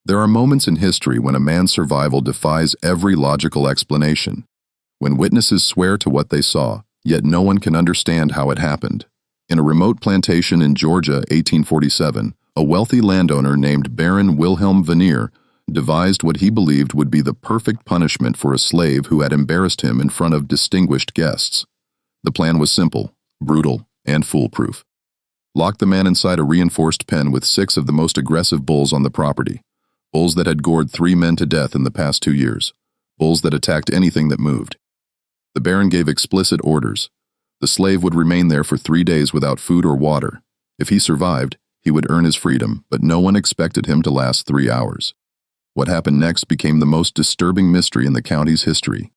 There are moments in history when a man's survival defies every logical explanation, when witnesses swear to what they saw, yet no one can understand how it happened. In a remote plantation in Georgia, 1847, a wealthy landowner named Baron Wilhelm Vanir devised what he believed would be the perfect punishment for a slave who had embarrassed him in front of distinguished guests. The plan was simple, brutal, and foolproof. Lock the man inside a reinforced pen with 6 of the most aggressive bulls on the property. Bulls that had gored 3 men to death in the past 2 years. Bulls that attacked anything that moved. The Baron gave explicit orders. The slave would remain there for 3 days without food or water. If he survived, he would earn his freedom, but no one expected him to last 3 hours. What happened next became the most disturbing mystery in the county's history,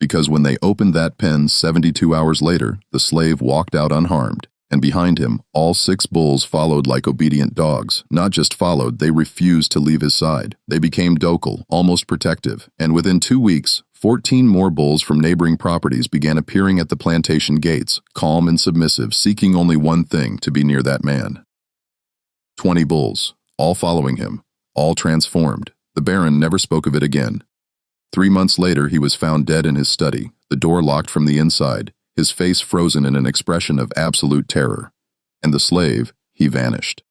because when they opened that pen 72 hours later, the slave walked out unharmed, and behind him, all 6 bulls followed like obedient dogs. Not just followed, they refused to leave his side. They became docile, almost protective, and within 2 weeks, 14 more bulls from neighboring properties began appearing at the plantation gates, calm and submissive, seeking only one thing: to be near that man. 20 bulls, all following him, all transformed. The Baron never spoke of it again. 3 months later, he was found dead in his study, the door locked from the inside, his face frozen in an expression of absolute terror. And the slave, he vanished.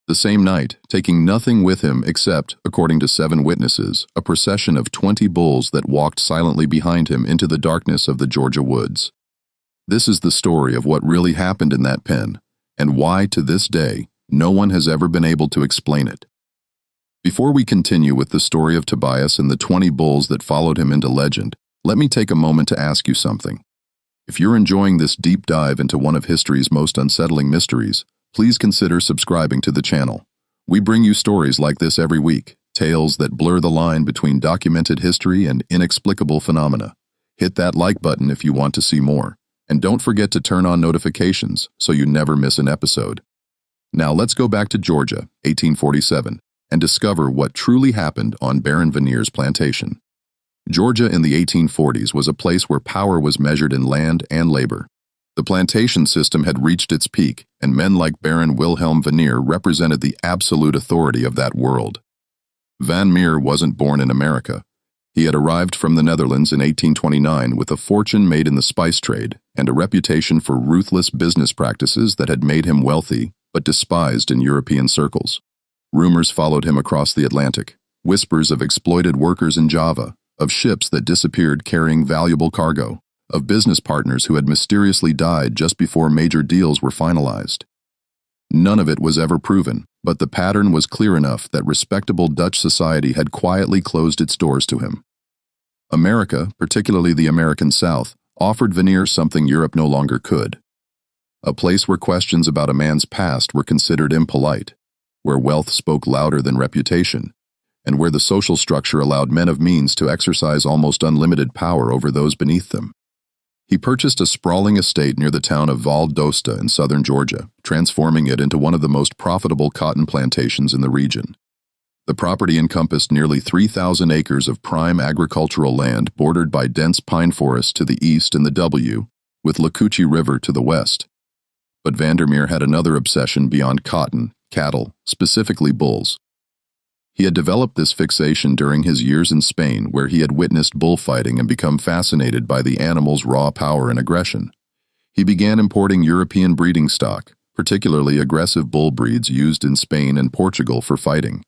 The same night, taking nothing with him except, according to 7 witnesses, a procession of 20 bulls that walked silently behind him into the darkness of the Georgia woods. This is the story of what really happened in that pen, and why, to this day, no one has ever been able to explain it. Before we continue with the story of Tobias and the 20 bulls that followed him into legend, let me take a moment to ask you something. If you're enjoying this deep dive into one of history's most unsettling mysteries, please consider subscribing to the channel. We bring you stories like this every week, tales that blur the line between documented history and inexplicable phenomena. Hit that like button if you want to see more, and don't forget to turn on notifications so you never miss an episode. Now let's go back to Georgia, 1847, and discover what truly happened on Baron Vanir's plantation. Georgia in the 1840s was a place where power was measured in land and labor. The plantation system had reached its peak, and men like Baron Wilhelm Vanir represented the absolute authority of that world. Vanir wasn't born in America. He had arrived from the Netherlands in 1829 with a fortune made in the spice trade and a reputation for ruthless business practices that had made him wealthy, but despised in European circles. Rumors followed him across the Atlantic, whispers of exploited workers in Java, of ships that disappeared carrying valuable cargo, of business partners who had mysteriously died just before major deals were finalized. None of it was ever proven, but the pattern was clear enough that respectable Dutch society had quietly closed its doors to him. America, particularly the American South, offered Vanir something Europe no longer could. A place where questions about a man's past were considered impolite, where wealth spoke louder than reputation, and where the social structure allowed men of means to exercise almost unlimited power over those beneath them. He purchased a sprawling estate near the town of Valdosta in southern Georgia, transforming it into one of the most profitable cotton plantations in the region. The property encompassed nearly 3,000 acres of prime agricultural land bordered by dense pine forests to the east and the W, with Lakuchi River to the west. But Vandermeer had another obsession beyond cotton, cattle, specifically bulls. He had developed this fixation during his years in Spain, where he had witnessed bullfighting and become fascinated by the animal's raw power and aggression. He began importing European breeding stock, particularly aggressive bull breeds used in Spain and Portugal for fighting.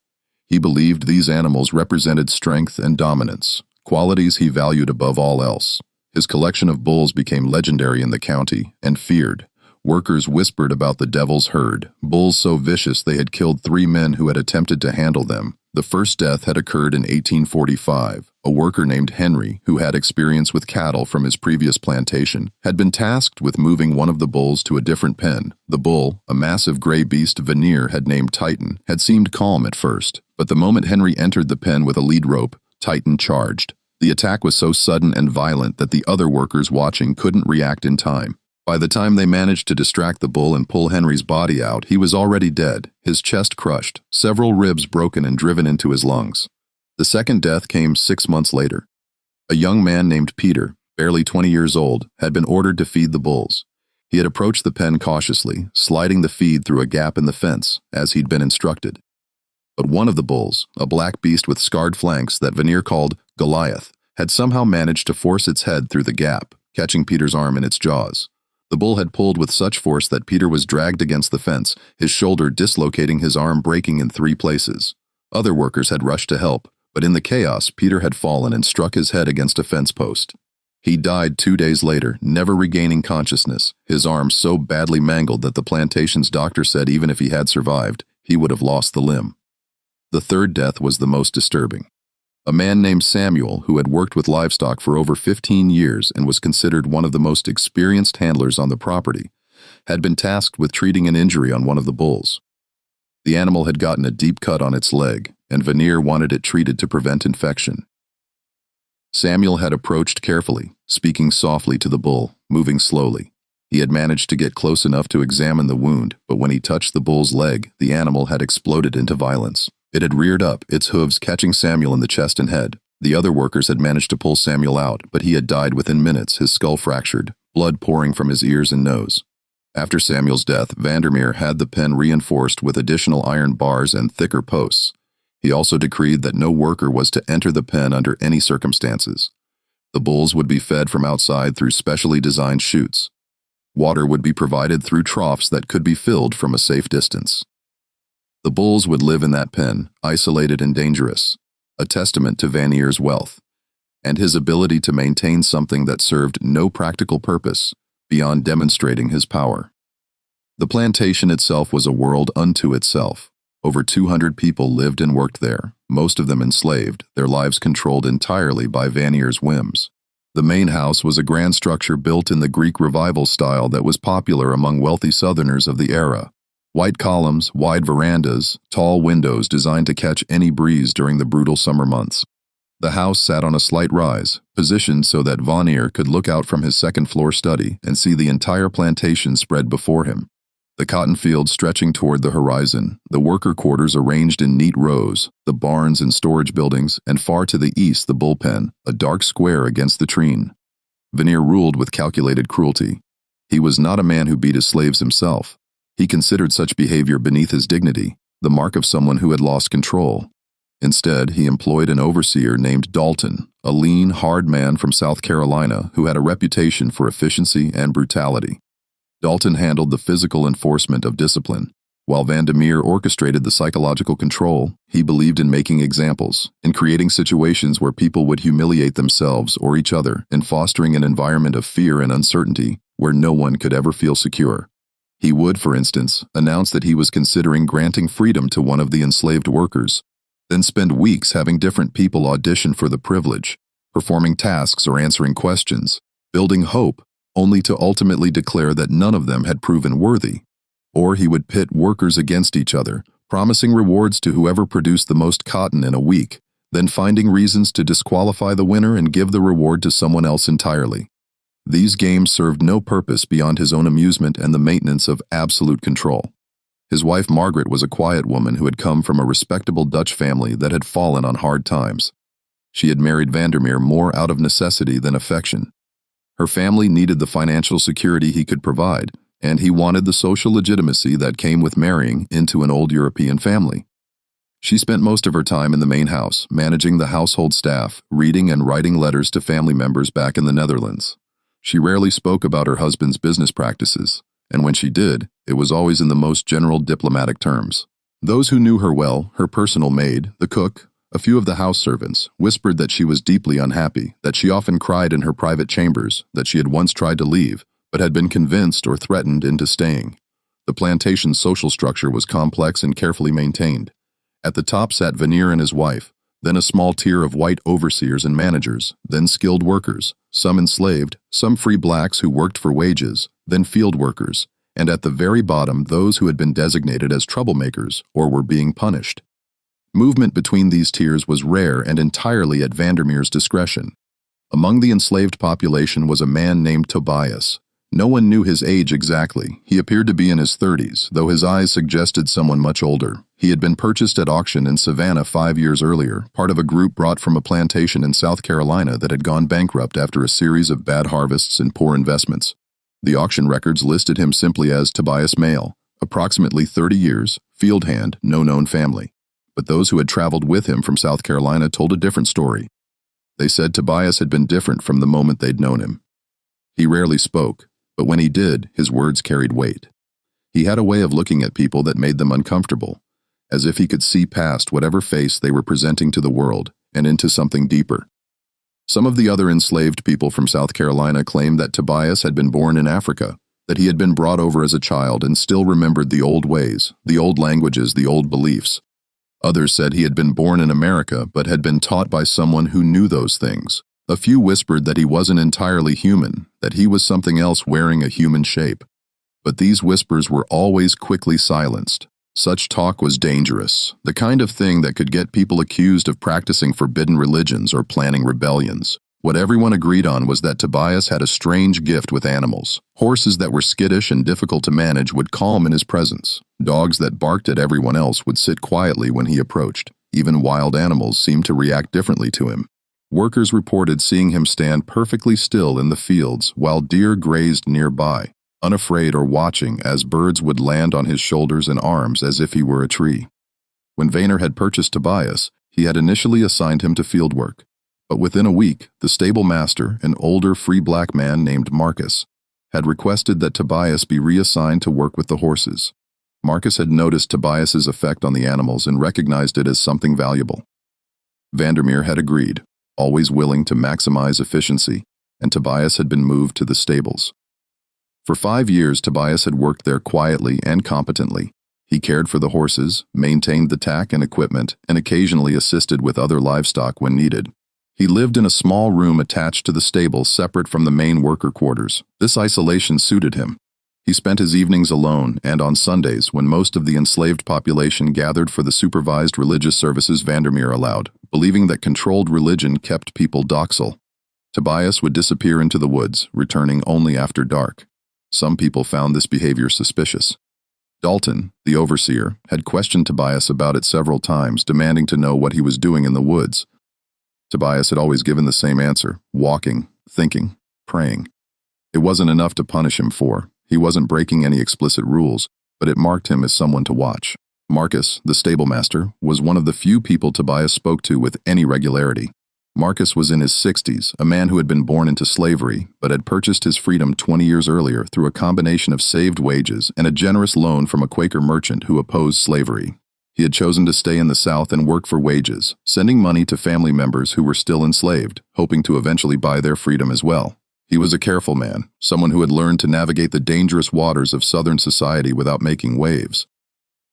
He believed these animals represented strength and dominance, qualities he valued above all else. His collection of bulls became legendary in the county and feared. Workers whispered about the devil's herd, bulls so vicious they had killed 3 men who had attempted to handle them. The first death had occurred in 1845. A worker named Henry, who had experience with cattle from his previous plantation, had been tasked with moving one of the bulls to a different pen. The bull, a massive gray beast Vanir had named Titan, had seemed calm at first, but the moment Henry entered the pen with a lead rope, Titan charged. The attack was so sudden and violent that the other workers watching couldn't react in time. By the time they managed to distract the bull and pull Henry's body out, he was already dead, his chest crushed, several ribs broken and driven into his lungs. The second death came 6 months later. A young man named Peter, barely 20 years old, had been ordered to feed the bulls. He had approached the pen cautiously, sliding the feed through a gap in the fence, as he'd been instructed. But one of the bulls, a black beast with scarred flanks that Vanir called Goliath, had somehow managed to force its head through the gap, catching Peter's arm in its jaws. The bull had pulled with such force that Peter was dragged against the fence, his shoulder dislocating, his arm breaking in 3 places. Other workers had rushed to help, but in the chaos, Peter had fallen and struck his head against a fence post. He died 2 days later, never regaining consciousness, his arm so badly mangled that the plantation's doctor said even if he had survived, he would have lost the limb. The third death was the most disturbing. A man named Samuel, who had worked with livestock for over 15 years and was considered one of the most experienced handlers on the property, had been tasked with treating an injury on one of the bulls. The animal had gotten a deep cut on its leg, and Vanir wanted it treated to prevent infection. Samuel had approached carefully, speaking softly to the bull, moving slowly. He had managed to get close enough to examine the wound, but when he touched the bull's leg, the animal had exploded into violence. It had reared up, its hooves catching Samuel in the chest and head. The other workers had managed to pull Samuel out, but he had died within minutes, his skull fractured, blood pouring from his ears and nose. After Samuel's death, Vandermeer had the pen reinforced with additional iron bars and thicker posts. He also decreed that no worker was to enter the pen under any circumstances. The bulls would be fed from outside through specially designed chutes. Water would be provided through troughs that could be filled from a safe distance. The bulls would live in that pen, isolated and dangerous, a testament to Vanir's wealth, and his ability to maintain something that served no practical purpose beyond demonstrating his power. The plantation itself was a world unto itself. Over 200 people lived and worked there, most of them enslaved, their lives controlled entirely by Vanir's whims. The main house was a grand structure built in the Greek Revival style that was popular among wealthy Southerners of the era. White columns, wide verandas, tall windows designed to catch any breeze during the brutal summer months. The house sat on a slight rise, positioned so that Vanir could look out from his second-floor study and see the entire plantation spread before him. The cotton fields stretching toward the horizon, the worker quarters arranged in neat rows, the barns and storage buildings, and far to the east the bullpen, a dark square against the treen. Vanir ruled with calculated cruelty. He was not a man who beat his slaves himself. He considered such behavior beneath his dignity, the mark of someone who had lost control. Instead, he employed an overseer named Dalton, a lean, hard man from South Carolina who had a reputation for efficiency and brutality. Dalton handled the physical enforcement of discipline. While Vandermeer orchestrated the psychological control, he believed in making examples, in creating situations where people would humiliate themselves or each other, and fostering an environment of fear and uncertainty where no one could ever feel secure. He would, for instance, announce that he was considering granting freedom to one of the enslaved workers, then spend weeks having different people audition for the privilege, performing tasks or answering questions, building hope, only to ultimately declare that none of them had proven worthy. Or he would pit workers against each other, promising rewards to whoever produced the most cotton in a week, then finding reasons to disqualify the winner and give the reward to someone else entirely. These games served no purpose beyond his own amusement and the maintenance of absolute control. His wife Margaret was a quiet woman who had come from a respectable Dutch family that had fallen on hard times. She had married Vandermeer more out of necessity than affection. Her family needed the financial security he could provide, and he wanted the social legitimacy that came with marrying into an old European family. She spent most of her time in the main house, managing the household staff, reading and writing letters to family members back in the Netherlands. She rarely spoke about her husband's business practices, and when she did, it was always in the most general diplomatic terms. Those who knew her well, her personal maid, the cook, a few of the house servants, whispered that she was deeply unhappy, that she often cried in her private chambers, that she had once tried to leave, but had been convinced or threatened into staying. The plantation's social structure was complex and carefully maintained. At the top sat Vanir and his wife, then a small tier of white overseers and managers, then skilled workers, some enslaved, some free blacks who worked for wages, then field workers, and at the very bottom those who had been designated as troublemakers or were being punished. Movement between these tiers was rare and entirely at Vandermeer's discretion. Among the enslaved population was a man named Tobias. No one knew his age exactly. He appeared to be in his 30s, though his eyes suggested someone much older. He had been purchased at auction in Savannah 5 years earlier, part of a group brought from a plantation in South Carolina that had gone bankrupt after a series of bad harvests and poor investments. The auction records listed him simply as Tobias male, approximately 30 years, field hand, no known family. But those who had traveled with him from South Carolina told a different story. They said Tobias had been different from the moment they'd known him. He rarely spoke, but when he did, his words carried weight. He had a way of looking at people that made them uncomfortable, as if he could see past whatever face they were presenting to the world and into something deeper. Some of the other enslaved people from South Carolina claimed that Tobias had been born in Africa, that he had been brought over as a child and still remembered the old ways, the old languages, the old beliefs. Others said he had been born in America but had been taught by someone who knew those things. A few whispered that he wasn't entirely human, that he was something else wearing a human shape. But these whispers were always quickly silenced. Such talk was dangerous, the kind of thing that could get people accused of practicing forbidden religions or planning rebellions. What everyone agreed on was that Tobias had a strange gift with animals. Horses that were skittish and difficult to manage would calm in his presence. Dogs that barked at everyone else would sit quietly when he approached. Even wild animals seemed to react differently to him. Workers reported seeing him stand perfectly still in the fields while deer grazed nearby, unafraid or watching as birds would land on his shoulders and arms as if he were a tree. When Vanir had purchased Tobias, he had initially assigned him to field work. But within a week, the stable master, an older free black man named Marcus, had requested that Tobias be reassigned to work with the horses. Marcus had noticed Tobias's effect on the animals and recognized it as something valuable. Vandermeer had agreed, always willing to maximize efficiency, and Tobias had been moved to the stables. For 5 years, Tobias had worked there quietly and competently. He cared for the horses, maintained the tack and equipment, and occasionally assisted with other livestock when needed. He lived in a small room attached to the stable separate from the main worker quarters. This isolation suited him. He spent his evenings alone, and on Sundays, when most of the enslaved population gathered for the supervised religious services Vandermeer allowed, believing that controlled religion kept people docile. Tobias would disappear into the woods, returning only after dark. Some people found this behavior suspicious. Dalton, the overseer, had questioned Tobias about it several times, demanding to know what he was doing in the woods. Tobias had always given the same answer: walking, thinking, praying. It wasn't enough to punish him for. He wasn't breaking any explicit rules, but it marked him as someone to watch. Marcus, the stable master, was one of the few people Tobias spoke to with any regularity. Marcus was in his 60s, a man who had been born into slavery, but had purchased his freedom 20 years earlier through a combination of saved wages and a generous loan from a Quaker merchant who opposed slavery. He had chosen to stay in the South and work for wages, sending money to family members who were still enslaved, hoping to eventually buy their freedom as well. He was a careful man, someone who had learned to navigate the dangerous waters of Southern society without making waves.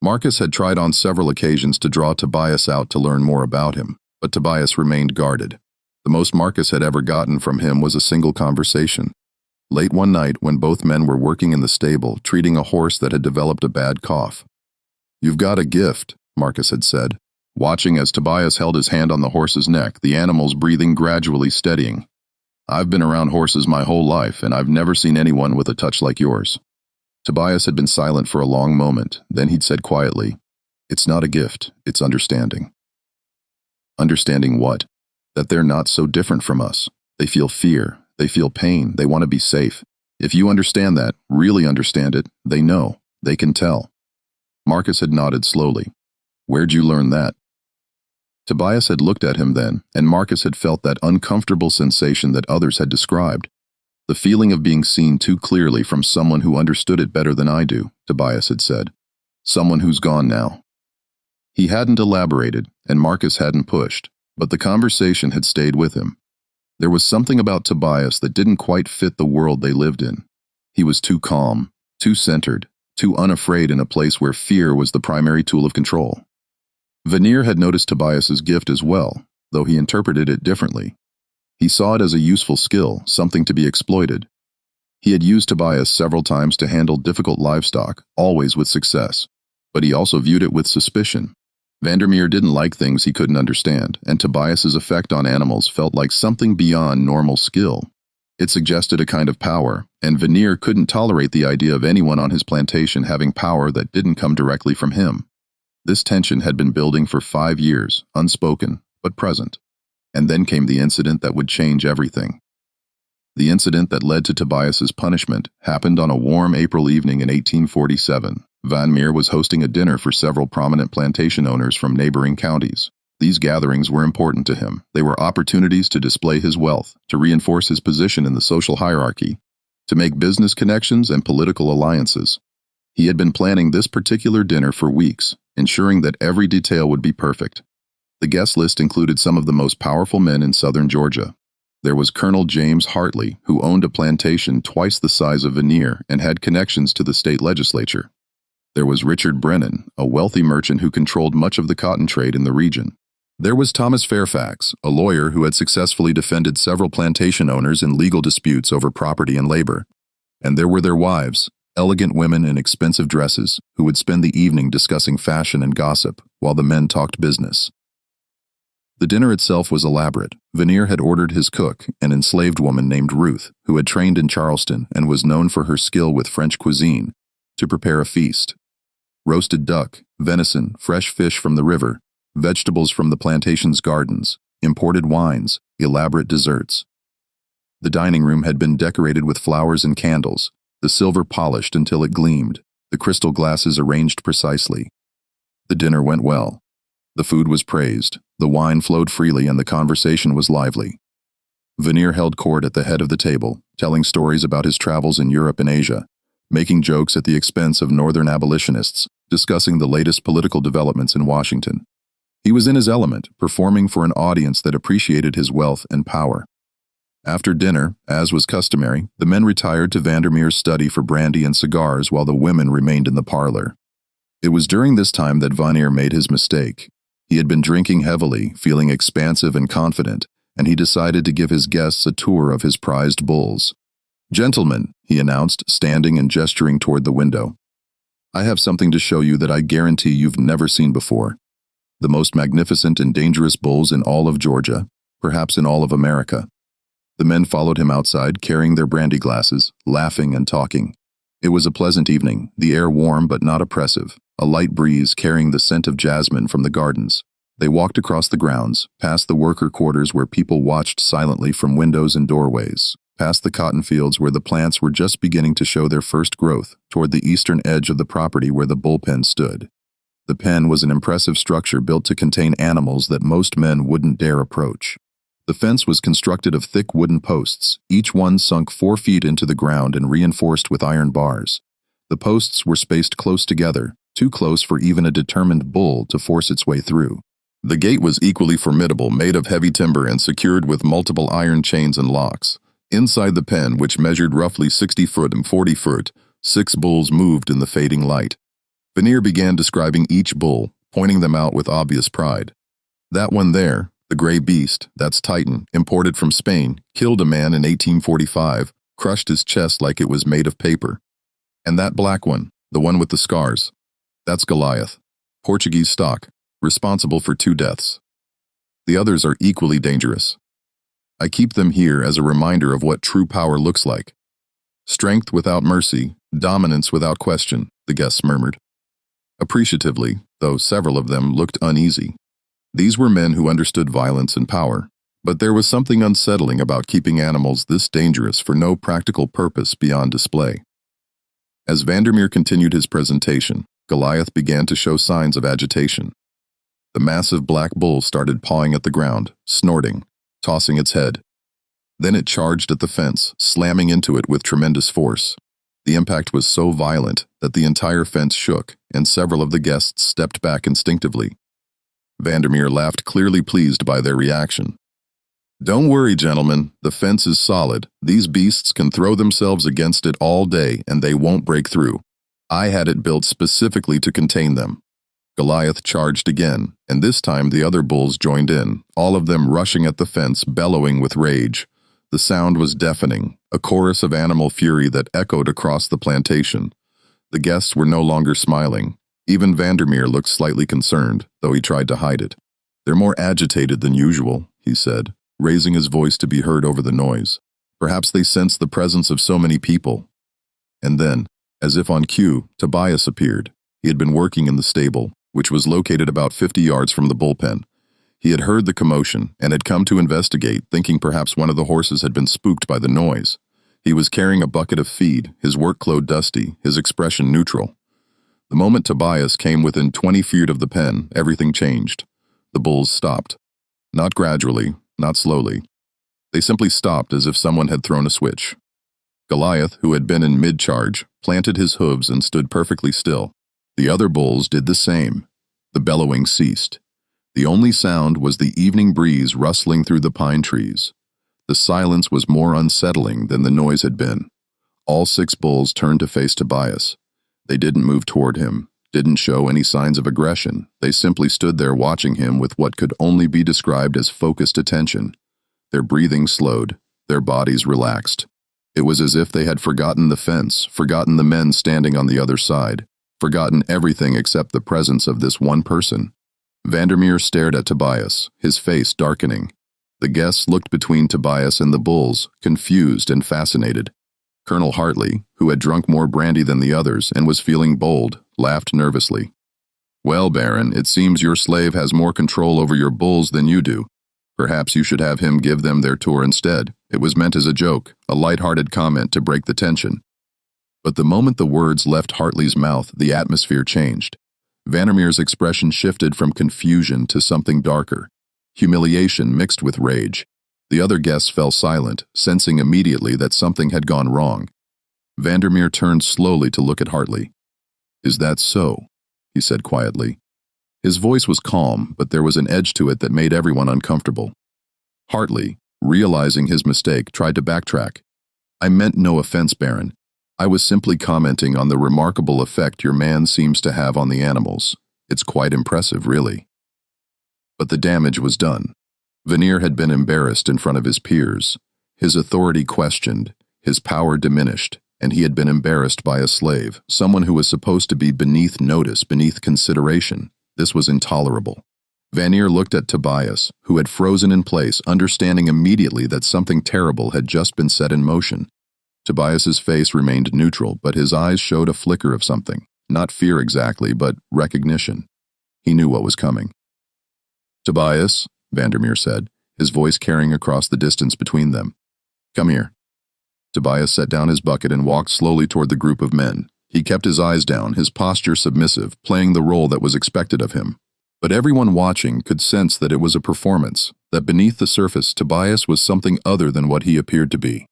Marcus had tried on several occasions to draw Tobias out to learn more about him, but Tobias remained guarded. The most Marcus had ever gotten from him was a single conversation. Late one night, when both men were working in the stable, treating a horse that had developed a bad cough. "You've got a gift," Marcus had said, watching as Tobias held his hand on the horse's neck, the animal's breathing gradually steadying. "I've been around horses my whole life, and I've never seen anyone with a touch like yours." Tobias had been silent for a long moment, then he'd said quietly, "It's not a gift, it's understanding." Understanding what? That they're not so different from us. They feel fear, they feel pain, they want to be safe. If you understand that, really understand it, they know, they can tell. Marcus had nodded slowly. "Where'd you learn that?" Tobias had looked at him then, and Marcus had felt that uncomfortable sensation that others had described. "The feeling of being seen too clearly from someone who understood it better than I do," Tobias had said. "Someone who's gone now." He hadn't elaborated, and Marcus hadn't pushed, but the conversation had stayed with him. There was something about Tobias that didn't quite fit the world they lived in. He was too calm, too centered, too unafraid in a place where fear was the primary tool of control. Vanir had noticed Tobias's gift as well, though he interpreted it differently. He saw it as a useful skill, something to be exploited. He had used Tobias several times to handle difficult livestock, always with success, but he also viewed it with suspicion. Vandermeer didn't like things he couldn't understand, and Tobias's effect on animals felt like something beyond normal skill. It suggested a kind of power, and Vanir couldn't tolerate the idea of anyone on his plantation having power that didn't come directly from him. This tension had been building for 5 years, unspoken, but present. And then came the incident that would change everything. The incident that led to Tobias's punishment happened on a warm April evening in 1847. Vanir was hosting a dinner for several prominent plantation owners from neighboring counties. These gatherings were important to him. They were opportunities to display his wealth, to reinforce his position in the social hierarchy, to make business connections and political alliances. He had been planning this particular dinner for weeks, ensuring that every detail would be perfect. The guest list included some of the most powerful men in southern Georgia. There was Colonel James Hartley, who owned a plantation twice the size of Vanir and had connections to the state legislature. There was Richard Brennan, a wealthy merchant who controlled much of the cotton trade in the region. There was Thomas Fairfax, a lawyer who had successfully defended several plantation owners in legal disputes over property and labor. And there were their wives, elegant women in expensive dresses, who would spend the evening discussing fashion and gossip, while the men talked business. The dinner itself was elaborate. Vanir had ordered his cook, an enslaved woman named Ruth, who had trained in Charleston and was known for her skill with French cuisine, to prepare a feast. Roasted duck, venison, fresh fish from the river, vegetables from the plantation's gardens, imported wines, elaborate desserts. The dining room had been decorated with flowers and candles, the silver polished until it gleamed, the crystal glasses arranged precisely. The dinner went well. The food was praised, the wine flowed freely, and the conversation was lively. Vanir held court at the head of the table, telling stories about his travels in Europe and Asia, making jokes at the expense of northern abolitionists, discussing the latest political developments in Washington. He was in his element, performing for an audience that appreciated his wealth and power. After dinner, as was customary, the men retired to Vandermeer's study for brandy and cigars while the women remained in the parlor. It was during this time that Vanir made his mistake. He had been drinking heavily, feeling expansive and confident, and he decided to give his guests a tour of his prized bulls. "Gentlemen," he announced, standing and gesturing toward the window, "I have something to show you that I guarantee you've never seen before. The most magnificent and dangerous bulls in all of Georgia, perhaps in all of America." The men followed him outside, carrying their brandy glasses, laughing and talking. It was a pleasant evening, the air warm but not oppressive, a light breeze carrying the scent of jasmine from the gardens. They walked across the grounds, past the worker quarters where people watched silently from windows and doorways, past the cotton fields where the plants were just beginning to show their first growth, toward the eastern edge of the property where the bullpen stood. The pen was an impressive structure built to contain animals that most men wouldn't dare approach. The fence was constructed of thick wooden posts, each one sunk 4 feet into the ground and reinforced with iron bars. The posts were spaced close together, too close for even a determined bull to force its way through. The gate was equally formidable, made of heavy timber and secured with multiple iron chains and locks. Inside the pen, which measured roughly 60 foot and 40 foot, 6 bulls moved in the fading light. Vanir began describing each bull, pointing them out with obvious pride. "That one there, the gray beast, that's Titan, imported from Spain, killed a man in 1845, crushed his chest like it was made of paper. And that black one, the one with the scars, that's Goliath, Portuguese stock, responsible for 2 deaths. The others are equally dangerous. I keep them here as a reminder of what true power looks like. Strength without mercy, dominance without question," the guests murmured. Appreciatively, though several of them looked uneasy. These were men who understood violence and power, but there was something unsettling about keeping animals this dangerous for no practical purpose beyond display. As Vandermeer continued his presentation, Goliath began to show signs of agitation. The massive black bull started pawing at the ground, snorting, tossing its head. Then it charged at the fence, slamming into it with tremendous force. The impact was so violent that the entire fence shook, and several of the guests stepped back instinctively. Vandermeer laughed, clearly pleased by their reaction. "Don't worry, gentlemen, the fence is solid. These beasts can throw themselves against it all day and they won't break through. I had it built specifically to contain them." Goliath charged again, and this time the other bulls joined in, all of them rushing at the fence, bellowing with rage. The sound was deafening, a chorus of animal fury that echoed across the plantation. The guests were no longer smiling. Even Vandermeer looked slightly concerned, though he tried to hide it. "They're more agitated than usual," he said, raising his voice to be heard over the noise. "Perhaps they sensed the presence of so many people." And then, as if on cue, Tobias appeared. He had been working in the stable, which was located about 50 yards from the bullpen. He had heard the commotion and had come to investigate, thinking perhaps one of the horses had been spooked by the noise. He was carrying a bucket of feed, his work clothes dusty, his expression neutral. The moment Tobias came within 20 feet of the pen, everything changed. The bulls stopped. Not gradually, not slowly. They simply stopped as if someone had thrown a switch. Goliath, who had been in mid-charge, planted his hooves and stood perfectly still. The other bulls did the same. The bellowing ceased. The only sound was the evening breeze rustling through the pine trees. The silence was more unsettling than the noise had been. All 6 bulls turned to face Tobias. They didn't move toward him, didn't show any signs of aggression. They simply stood there watching him with what could only be described as focused attention. Their breathing slowed, their bodies relaxed. It was as if they had forgotten the fence, forgotten the men standing on the other side, forgotten everything except the presence of this one person. Vandermeer stared at Tobias, his face darkening. The guests looked between Tobias and the bulls, confused and fascinated. Colonel Hartley, who had drunk more brandy than the others and was feeling bold, laughed nervously. "Well, Baron, it seems your slave has more control over your bulls than you do. Perhaps you should have him give them their tour instead." It was meant as a joke, a light-hearted comment to break the tension. But the moment the words left Hartley's mouth, the atmosphere changed. Vandermeer's expression shifted from confusion to something darker, humiliation mixed with rage. The other guests fell silent, sensing immediately that something had gone wrong. Vandermeer turned slowly to look at Hartley. "Is that so?" he said quietly. His voice was calm, but there was an edge to it that made everyone uncomfortable. Hartley, realizing his mistake, tried to backtrack. "I meant no offense, Baron. I was simply commenting on the remarkable effect your man seems to have on the animals. It's quite impressive, really." But the damage was done. Vanir had been embarrassed in front of his peers, his authority questioned, his power diminished, and he had been embarrassed by a slave, someone who was supposed to be beneath notice, beneath consideration. This was intolerable. Vanir looked at Tobias, who had frozen in place, understanding immediately that something terrible had just been set in motion. Tobias's face remained neutral, but his eyes showed a flicker of something. Not fear exactly, but recognition. He knew what was coming. "Tobias," Vandermeer said, his voice carrying across the distance between them. "Come here." Tobias set down his bucket and walked slowly toward the group of men. He kept his eyes down, his posture submissive, playing the role that was expected of him. But everyone watching could sense that it was a performance, that beneath the surface Tobias was something other than what he appeared to be.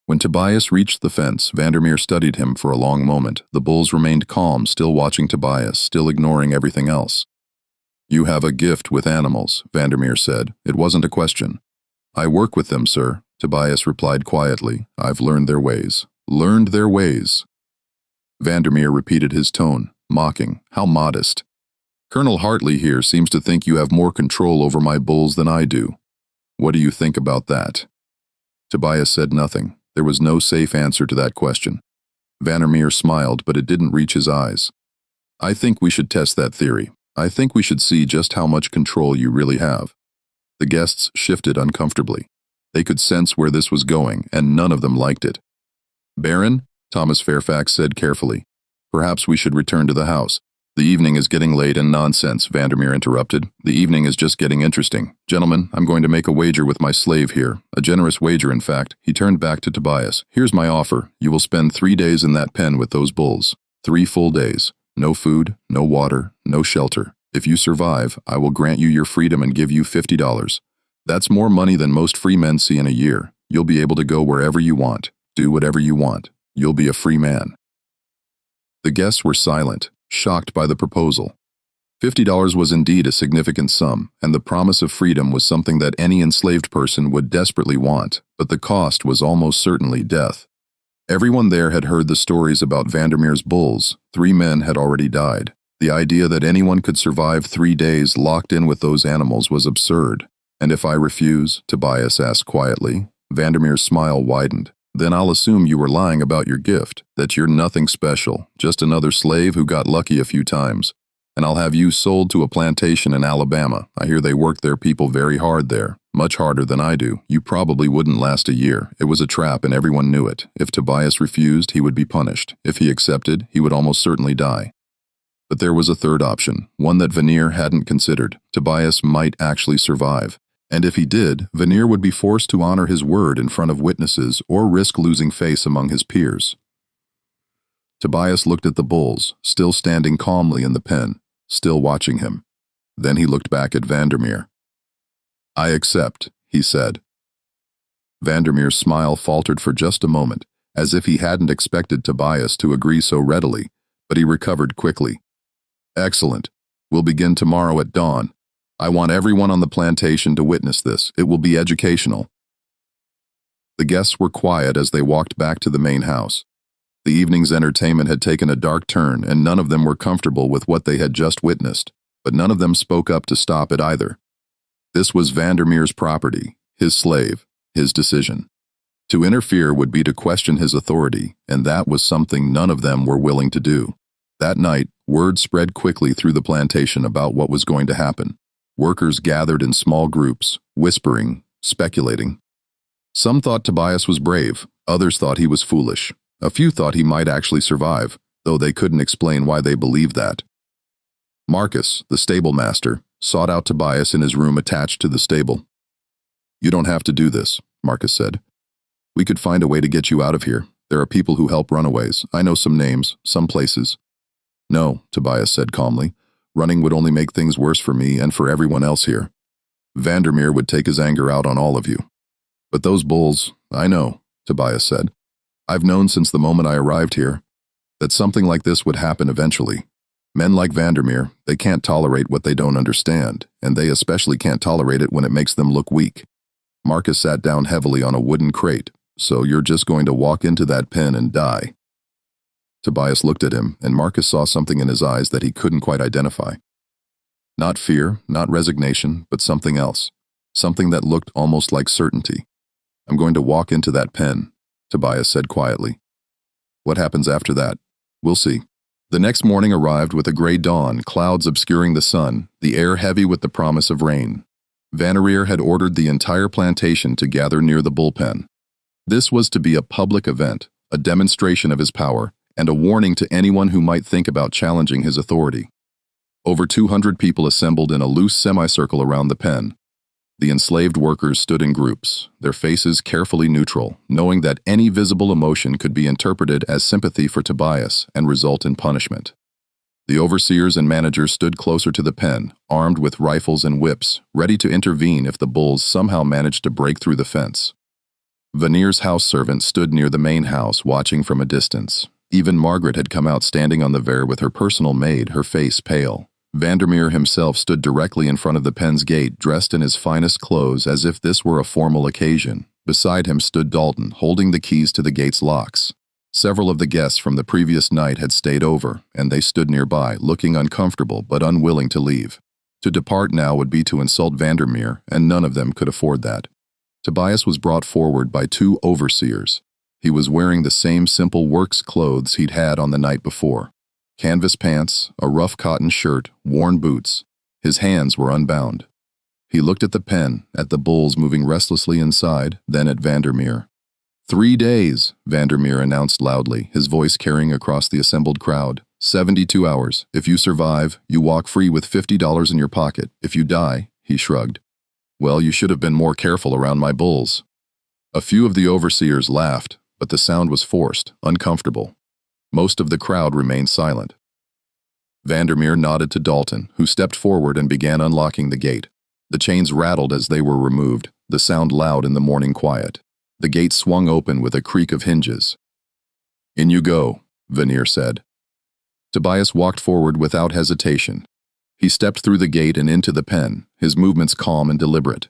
When Tobias reached the fence, Vandermeer studied him for a long moment. The bulls remained calm, still watching Tobias, still ignoring everything else. "You have a gift with animals," Vandermeer said. It wasn't a question. "I work with them, sir," Tobias replied quietly. "I've learned their ways." "Learned their ways." Vandermeer repeated his tone, mocking. "How modest. Colonel Hartley here seems to think you have more control over my bulls than I do. What do you think about that?" Tobias said nothing. There was no safe answer to that question. Vandermeer smiled, but it didn't reach his eyes. "I think we should test that theory. I think we should see just how much control you really have." The guests shifted uncomfortably. They could sense where this was going, and none of them liked it. "Baron," Thomas Fairfax said carefully, "perhaps we should return to the house." "The evening is getting late and nonsense," Vandermeer interrupted. "The evening is just getting interesting. Gentlemen, I'm going to make a wager with my slave here. A generous wager, in fact." He turned back to Tobias. "Here's my offer. You will spend 3 days in that pen with those bulls. 3 full days. No food, no water, no shelter. If you survive, I will grant you your freedom and give you $50. That's more money than most free men see in a year. You'll be able to go wherever you want, do whatever you want. You'll be a free man." The guests were silent, shocked by the proposal. $50 was indeed a significant sum, and the promise of freedom was something that any enslaved person would desperately want, but the cost was almost certainly death. Everyone there had heard the stories about Vandermeer's bulls. 3 men had already died. The idea that anyone could survive 3 days locked in with those animals was absurd. "And if I refuse?" Tobias asked quietly. Vandermeer's smile widened. "Then I'll assume you were lying about your gift, that you're nothing special, just another slave who got lucky a few times. And I'll have you sold to a plantation in Alabama. I hear they work their people very hard there, much harder than I do. You probably wouldn't last a year. It was a trap and everyone knew it. If Tobias refused, he would be punished. If he accepted, he would almost certainly die." But there was a third option, one that Vanir hadn't considered. Tobias might actually survive. And if he did, Vanir would be forced to honor his word in front of witnesses or risk losing face among his peers. Tobias looked at the bulls, still standing calmly in the pen, still watching him. Then he looked back at Vandermeer. "I accept," he said. Vandermeer's smile faltered for just a moment, as if he hadn't expected Tobias to agree so readily, but he recovered quickly. "Excellent. We'll begin tomorrow at dawn. I want everyone on the plantation to witness this. It will be educational." The guests were quiet as they walked back to the main house. The evening's entertainment had taken a dark turn, and none of them were comfortable with what they had just witnessed, but none of them spoke up to stop it either. This was Vandermeer's property, his slave, his decision. To interfere would be to question his authority, and that was something none of them were willing to do. That night, word spread quickly through the plantation about what was going to happen. Workers gathered in small groups, whispering, speculating. Some thought Tobias was brave, others thought he was foolish. A few thought he might actually survive, though they couldn't explain why they believed that. Marcus, the stable master, sought out Tobias in his room attached to the stable. "You don't have to do this," Marcus said. "We could find a way to get you out of here. There are people who help runaways. I know some names, some places." "No," Tobias said calmly. "Running would only make things worse for me and for everyone else here. Vandermeer would take his anger out on all of you." "But those bulls, I know," Tobias said. "I've known since the moment I arrived here that something like this would happen eventually. Men like Vandermeer, they can't tolerate what they don't understand, and they especially can't tolerate it when it makes them look weak." Marcus sat down heavily on a wooden crate. "So you're just going to walk into that pen and die?" Tobias looked at him, and Marcus saw something in his eyes that he couldn't quite identify. Not fear, not resignation, but something else. Something that looked almost like certainty. "I'm going to walk into that pen," Tobias said quietly. "What happens after that? We'll see." The next morning arrived with a gray dawn, clouds obscuring the sun, the air heavy with the promise of rain. Vanir had ordered the entire plantation to gather near the bullpen. This was to be a public event, a demonstration of his power, and a warning to anyone who might think about challenging his authority. Over 200 people assembled in a loose semicircle around the pen. The enslaved workers stood in groups, their faces carefully neutral, knowing that any visible emotion could be interpreted as sympathy for Tobias and result in punishment. The overseers and managers stood closer to the pen, armed with rifles and whips, ready to intervene if the bulls somehow managed to break through the fence. Vanir's house servant stood near the main house, watching from a distance. Even Margaret had come out standing on the veer with her personal maid, her face pale. Vandermeer himself stood directly in front of the pen's gate, dressed in his finest clothes as if this were a formal occasion. Beside him stood Dalton, holding the keys to the gate's locks. Several of the guests from the previous night had stayed over, and they stood nearby, looking uncomfortable but unwilling to leave. To depart now would be to insult Vandermeer, and none of them could afford that. Tobias was brought forward by two overseers. He was wearing the same simple works clothes he'd had on the night before. Canvas pants, a rough cotton shirt, worn boots. His hands were unbound. He looked at the pen, at the bulls moving restlessly inside, then at Vandermeer. 3 days, Vandermeer announced loudly, his voice carrying across the assembled crowd. 72 hours. If you survive, you walk free with $50 in your pocket. If you die, he shrugged. Well, you should have been more careful around my bulls. A few of the overseers laughed, but the sound was forced, uncomfortable. Most of the crowd remained silent. Vandermeer nodded to Dalton, who stepped forward and began unlocking the gate. The chains rattled as they were removed, the sound loud in the morning quiet. The gate swung open with a creak of hinges. "In you go," Vanir said. Tobias walked forward without hesitation. He stepped through the gate and into the pen, his movements calm and deliberate.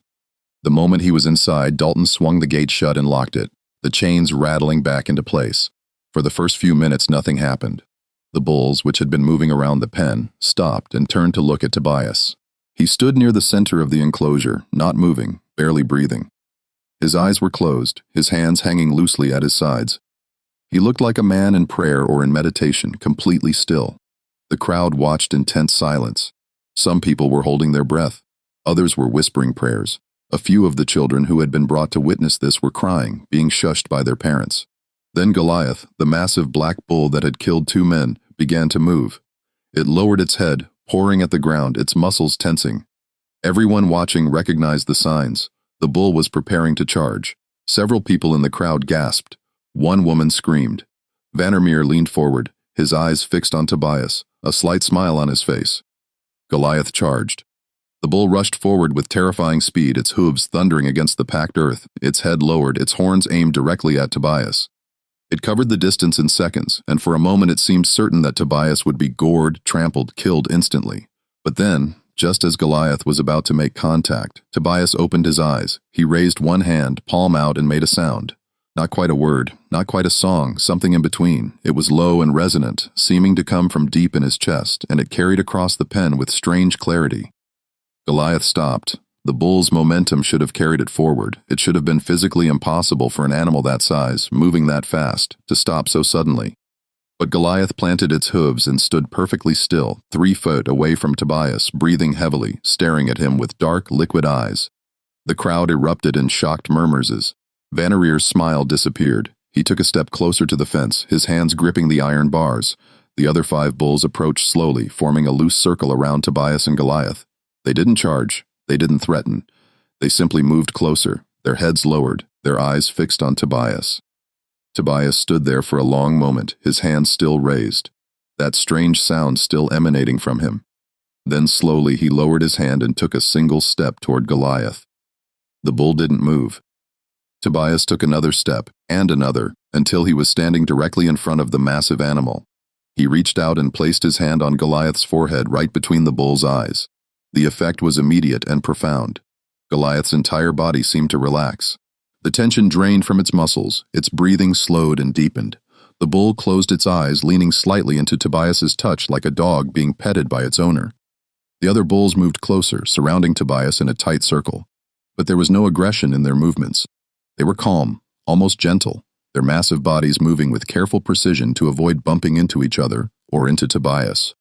The moment he was inside, Dalton swung the gate shut and locked it, the chains rattling back into place. For the first few minutes, nothing happened. The bulls, which had been moving around the pen, stopped and turned to look at Tobias. He stood near the center of the enclosure, not moving, barely breathing. His eyes were closed, his hands hanging loosely at his sides. He looked like a man in prayer or in meditation, completely still. The crowd watched in tense silence. Some people were holding their breath. Others were whispering prayers. A few of the children who had been brought to witness this were crying, being shushed by their parents. Then Goliath, the massive black bull that had killed 2 men, began to move. It lowered its head, pouring at the ground, its muscles tensing. Everyone watching recognized the signs. The bull was preparing to charge. Several people in the crowd gasped. One woman screamed. Vandermeer leaned forward, his eyes fixed on Tobias, a slight smile on his face. Goliath charged. The bull rushed forward with terrifying speed, its hooves thundering against the packed earth, its head lowered, its horns aimed directly at Tobias. It covered the distance in seconds, and for a moment it seemed certain that Tobias would be gored, trampled, killed instantly. But then, just as Goliath was about to make contact, Tobias opened his eyes. He raised one hand, palm out, and made a sound. Not quite a word, not quite a song, something in between. It was low and resonant, seeming to come from deep in his chest, and it carried across the pen with strange clarity. Goliath stopped. The bull's momentum should have carried it forward. It should have been physically impossible for an animal that size, moving that fast, to stop so suddenly. But Goliath planted its hooves and stood perfectly still, 3 feet away from Tobias, breathing heavily, staring at him with dark, liquid eyes. The crowd erupted in shocked murmurs as Vanir's smile disappeared. He took a step closer to the fence, his hands gripping the iron bars. The other 5 bulls approached slowly, forming a loose circle around Tobias and Goliath. They didn't charge. They didn't threaten. They simply moved closer, their heads lowered, their eyes fixed on Tobias. Tobias stood there for a long moment, his hands still raised, that strange sound still emanating from him. Then slowly he lowered his hand and took a single step toward Goliath. The bull didn't move. Tobias took another step, and another, until he was standing directly in front of the massive animal. He reached out and placed his hand on Goliath's forehead right between the bull's eyes. The effect was immediate and profound. Goliath's entire body seemed to relax. The tension drained from its muscles, its breathing slowed and deepened. The bull closed its eyes, leaning slightly into Tobias's touch like a dog being petted by its owner. The other bulls moved closer, surrounding Tobias in a tight circle. But there was no aggression in their movements. They were calm, almost gentle, their massive bodies moving with careful precision to avoid bumping into each other or into Tobias.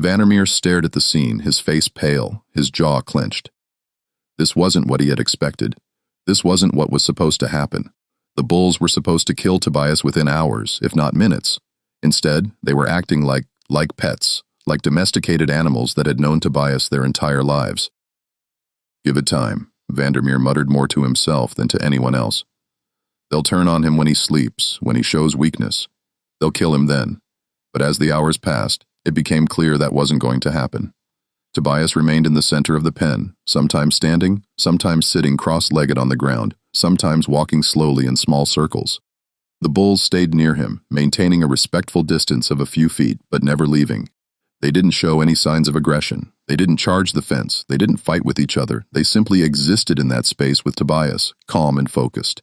Vanir stared at the scene, his face pale, his jaw clenched. This wasn't what he had expected. This wasn't what was supposed to happen. The bulls were supposed to kill Tobias within hours, if not minutes. Instead, they were acting like pets, like domesticated animals that had known Tobias their entire lives. Give it time, Vanir muttered more to himself than to anyone else. They'll turn on him when he sleeps, when he shows weakness. They'll kill him then. But as the hours passed, it became clear that wasn't going to happen. Tobias remained in the center of the pen, sometimes standing, sometimes sitting cross-legged on the ground, sometimes walking slowly in small circles. The bulls stayed near him, maintaining a respectful distance of a few feet, but never leaving. They didn't show any signs of aggression. They didn't charge the fence. They didn't fight with each other. They simply existed in that space with Tobias, calm and focused.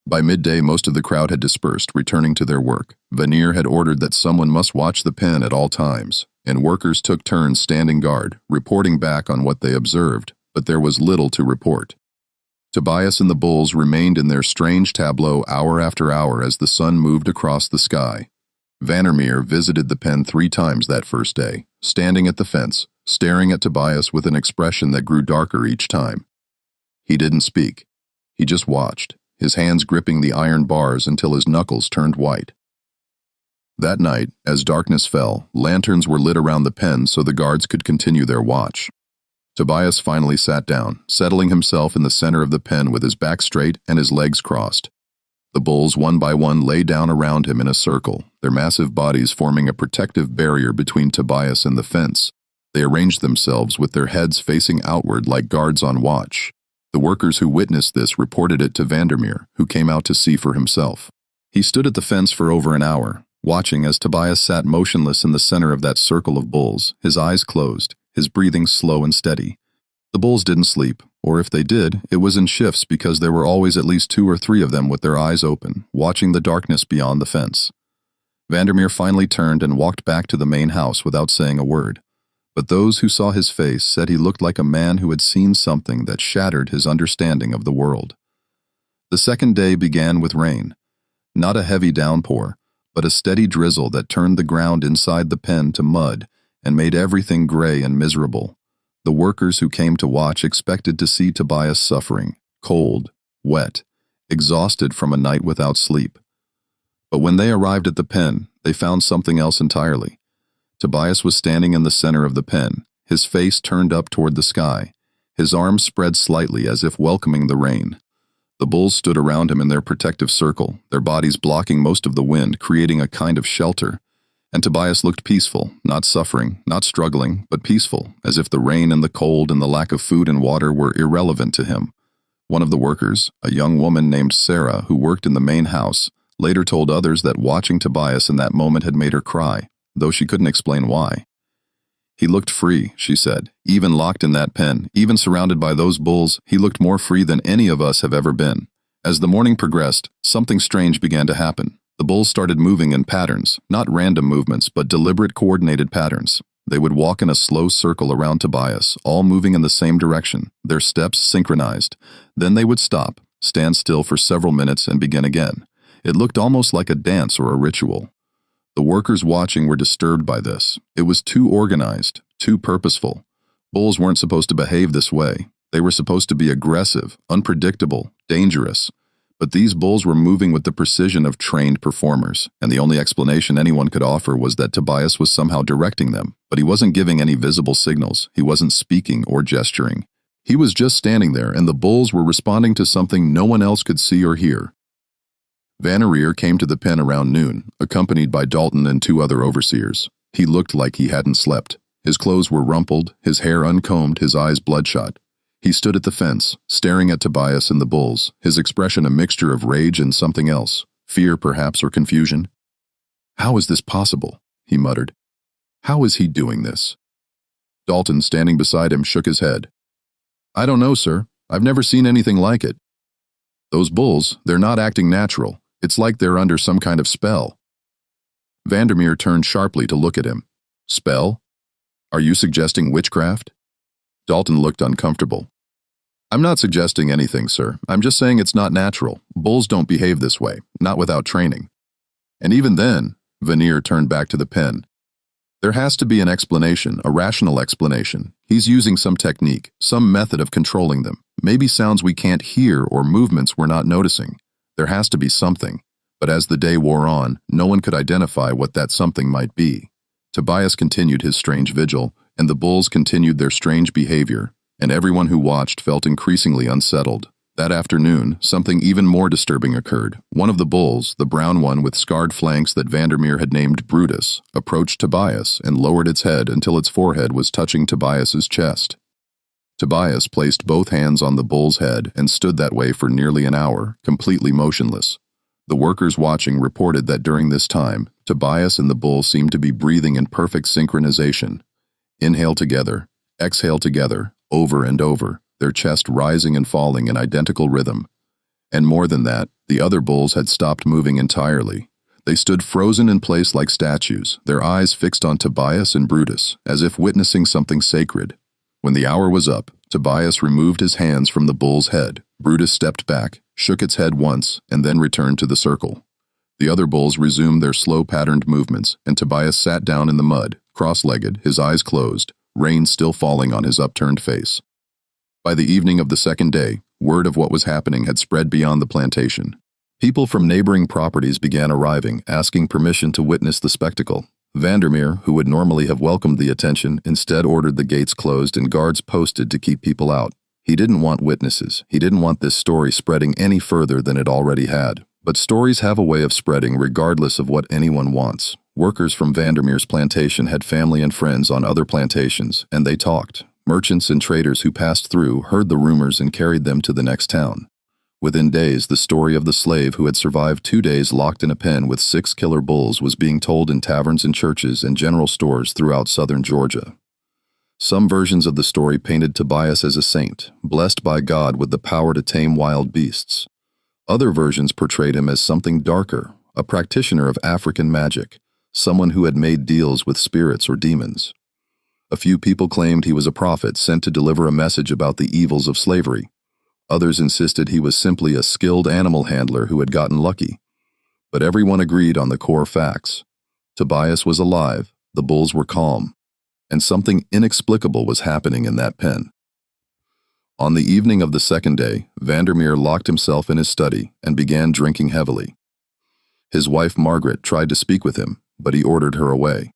By midday, most of the crowd had dispersed, returning to their work. Vanir had ordered that someone must watch the pen at all times, and workers took turns standing guard, reporting back on what they observed, but there was little to report. Tobias and the bulls remained in their strange tableau hour after hour as the sun moved across the sky. Vanir visited the pen 3 times that first day, standing at the fence, staring at Tobias with an expression that grew darker each time. He didn't speak. He just watched, his hands gripping the iron bars until his knuckles turned white. That night, as darkness fell, lanterns were lit around the pen so the guards could continue their watch. Tobias finally sat down, settling himself in the center of the pen with his back straight and his legs crossed. The bulls, one by one, lay down around him in a circle, their massive bodies forming a protective barrier between Tobias and the fence. They arranged themselves with their heads facing outward like guards on watch. The workers who witnessed this reported it to Vanir, who came out to see for himself. He stood at the fence for over an hour, watching as Tobias sat motionless in the center of that circle of bulls, his eyes closed, his breathing slow and steady. The bulls didn't sleep, or if they did, it was in shifts because there were always at least 2 or 3 of them with their eyes open, watching the darkness beyond the fence. Vanir finally turned and walked back to the main house without saying a word. But those who saw his face said he looked like a man who had seen something that shattered his understanding of the world. The second day began with rain. Not a heavy downpour, but a steady drizzle that turned the ground inside the pen to mud and made everything gray and miserable. The workers who came to watch expected to see Tobias suffering, cold, wet, exhausted from a night without sleep. But when they arrived at the pen, they found something else entirely. Tobias was standing in the center of the pen, his face turned up toward the sky, his arms spread slightly as if welcoming the rain. The bulls stood around him in their protective circle, their bodies blocking most of the wind, creating a kind of shelter. And Tobias looked peaceful, not suffering, not struggling, but peaceful, as if the rain and the cold and the lack of food and water were irrelevant to him. One of the workers, a young woman named Sarah who worked in the main house, later told others that watching Tobias in that moment had made her cry, though she couldn't explain why. He looked free, she said, even locked in that pen, even surrounded by those bulls, he looked more free than any of us have ever been. As the morning progressed, something strange began to happen. The bulls started moving in patterns, not random movements, but deliberate coordinated patterns. They would walk in a slow circle around Tobias, all moving in the same direction, their steps synchronized. Then they would stop, stand still for several minutes, and begin again. It looked almost like a dance or a ritual. The workers watching were disturbed by this. It was too organized, too purposeful. Bulls weren't supposed to behave this way. They were supposed to be aggressive, unpredictable, dangerous. But these bulls were moving with the precision of trained performers, and the only explanation anyone could offer was that Tobias was somehow directing them, but he wasn't giving any visible signals. He wasn't speaking or gesturing. He was just standing there, and the bulls were responding to something no one else could see or hear. Vanir came to the pen around noon, accompanied by Dalton and 2 other overseers. He looked like he hadn't slept. His clothes were rumpled, his hair uncombed, his eyes bloodshot. He stood at the fence, staring at Tobias and the bulls, his expression a mixture of rage and something else, fear perhaps or confusion. "How is this possible?" he muttered. "How is he doing this?" Dalton, standing beside him, shook his head. "I don't know, sir. I've never seen anything like it. Those bulls, they're not acting natural. It's like they're under some kind of spell." Vandermeer turned sharply to look at him. "Spell? Are you suggesting witchcraft?" Dalton looked uncomfortable. "I'm not suggesting anything, sir. I'm just saying it's not natural. Bulls don't behave this way, not without training." And even then, Vanir turned back to the pen. "There has to be an explanation, a rational explanation. He's using some technique, some method of controlling them. Maybe sounds we can't hear or movements we're not noticing. There has to be something." But as the day wore on, no one could identify what that something might be. Tobias continued his strange vigil, and the bulls continued their strange behavior, and everyone who watched felt increasingly unsettled. That afternoon, something even more disturbing occurred. One of the bulls, the brown one with scarred flanks that Vandermeer had named Brutus, approached Tobias and lowered its head until its forehead was touching Tobias's chest. Tobias placed both hands on the bull's head and stood that way for nearly an hour, completely motionless. The workers watching reported that during this time, Tobias and the bull seemed to be breathing in perfect synchronization. Inhale together, exhale together, over and over, their chest rising and falling in identical rhythm. And more than that, the other bulls had stopped moving entirely. They stood frozen in place like statues, their eyes fixed on Tobias and Brutus, as if witnessing something sacred. When the hour was up, Tobias removed his hands from the bull's head. Brutus stepped back, shook its head once, and then returned to the circle. The other bulls resumed their slow patterned movements, and Tobias sat down in the mud, cross-legged, his eyes closed, rain still falling on his upturned face. By the evening of the second day, word of what was happening had spread beyond the plantation. People from neighboring properties began arriving, asking permission to witness the spectacle. Vandermeer, who would normally have welcomed the attention, instead ordered the gates closed and guards posted to keep people out. He didn't want witnesses. He didn't want this story spreading any further than it already had. But stories have a way of spreading regardless of what anyone wants. Workers from Vandermeer's plantation had family and friends on other plantations, and they talked. Merchants and traders who passed through heard the rumors and carried them to the next town. Within days, the story of the slave who had survived 2 days locked in a pen with 6 killer bulls was being told in taverns and churches and general stores throughout southern Georgia. Some versions of the story painted Tobias as a saint, blessed by God with the power to tame wild beasts. Other versions portrayed him as something darker, a practitioner of African magic, someone who had made deals with spirits or demons. A few people claimed he was a prophet sent to deliver a message about the evils of slavery. Others insisted he was simply a skilled animal handler who had gotten lucky. But everyone agreed on the core facts. Tobias was alive, the bulls were calm, and something inexplicable was happening in that pen. On the evening of the second day, Vandermeer locked himself in his study and began drinking heavily. His wife Margaret tried to speak with him, but he ordered her away.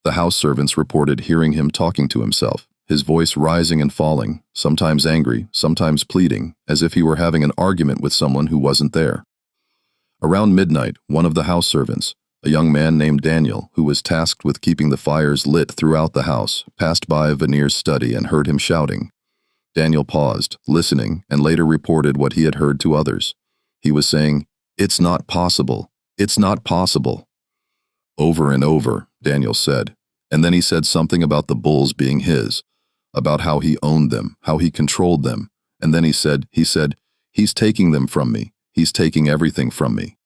The house servants reported hearing him talking to himself, his voice rising and falling, sometimes angry, sometimes pleading, as if he were having an argument with someone who wasn't there. Around midnight, one of the house servants, a young man named Daniel, who was tasked with keeping the fires lit throughout the house, passed by Vanir's study and heard him shouting. Daniel paused, listening, and later reported what he had heard to others. He was saying, "It's not possible. It's not possible." Over and over, Daniel said, and then he said something about the bulls being his, about how he owned them, how he controlled them, and then he said, "He's taking them from me. He's taking everything from me."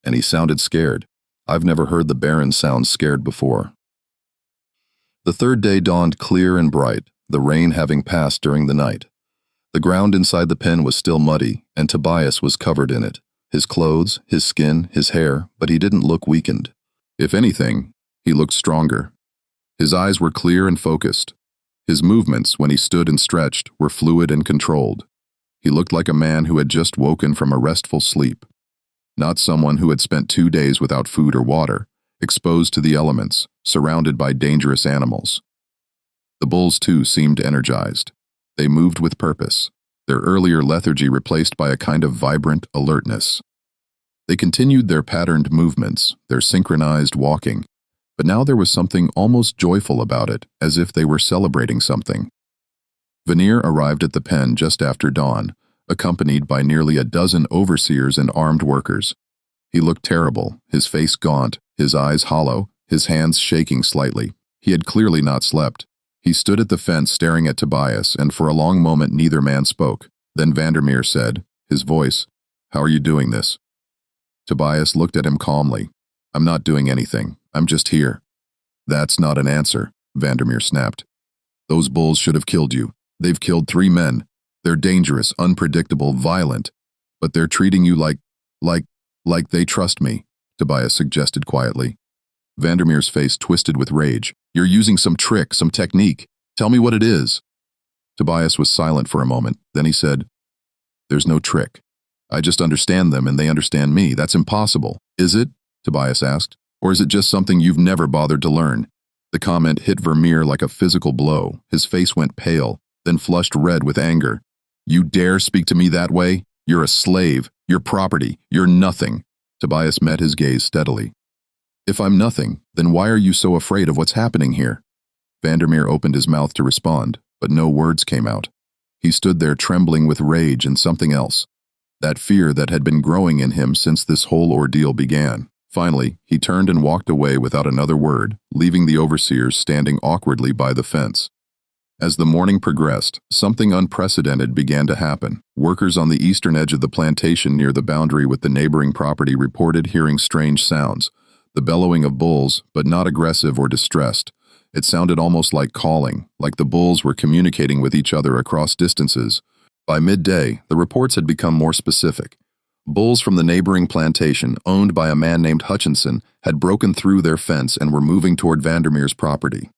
And he sounded scared. I've never heard the Baron sound scared before. The third day dawned clear and bright, the rain having passed during the night. The ground inside the pen was still muddy, and Tobias was covered in it, his clothes, his skin, his hair, but he didn't look weakened. If anything, he looked stronger. His eyes were clear and focused. His movements, when he stood and stretched, were fluid and controlled. He looked like a man who had just woken from a restful sleep, not someone who had spent 2 days without food or water, exposed to the elements, surrounded by dangerous animals. The bulls, too, seemed energized. They moved with purpose, their earlier lethargy replaced by a kind of vibrant alertness. They continued their patterned movements, their synchronized walking, but now there was something almost joyful about it, as if they were celebrating something. Vanir arrived at the pen just after dawn, accompanied by nearly a dozen overseers and armed workers. He looked terrible, his face gaunt, his eyes hollow, his hands shaking slightly. He had clearly not slept. He stood at the fence staring at Tobias, and for a long moment neither man spoke. Then Vandermeer said, his voice, "How are you doing this?" Tobias looked at him calmly. "I'm not doing anything. I'm just here." "That's not an answer," Vandermeer snapped. "Those bulls should have killed you. They've killed 3 men. They're dangerous, unpredictable, violent. But they're treating you like they trust me," Tobias suggested quietly. Vandermeer's face twisted with rage. "You're using some trick, some technique. Tell me what it is." Tobias was silent for a moment. Then he said, "There's no trick. I just understand them and they understand me. That's impossible." "Is it?" Tobias asked. "Or is it just something you've never bothered to learn?" The comment hit Vermeer like a physical blow. His face went pale, then flushed red with anger. "You dare speak to me that way? You're a slave. You're property. You're nothing." Tobias met his gaze steadily. "If I'm nothing, then why are you so afraid of what's happening here?" Vandermeer opened his mouth to respond, but no words came out. He stood there trembling with rage and something else, that fear that had been growing in him since this whole ordeal began. Finally, he turned and walked away without another word, leaving the overseers standing awkwardly by the fence. As the morning progressed, something unprecedented began to happen. Workers on the eastern edge of the plantation near the boundary with the neighboring property reported hearing strange sounds, the bellowing of bulls, but not aggressive or distressed. It sounded almost like calling, like the bulls were communicating with each other across distances. By midday, the reports had become more specific. Bulls from the neighboring plantation, owned by a man named Hutchinson, had broken through their fence and were moving toward Vandermeer's property.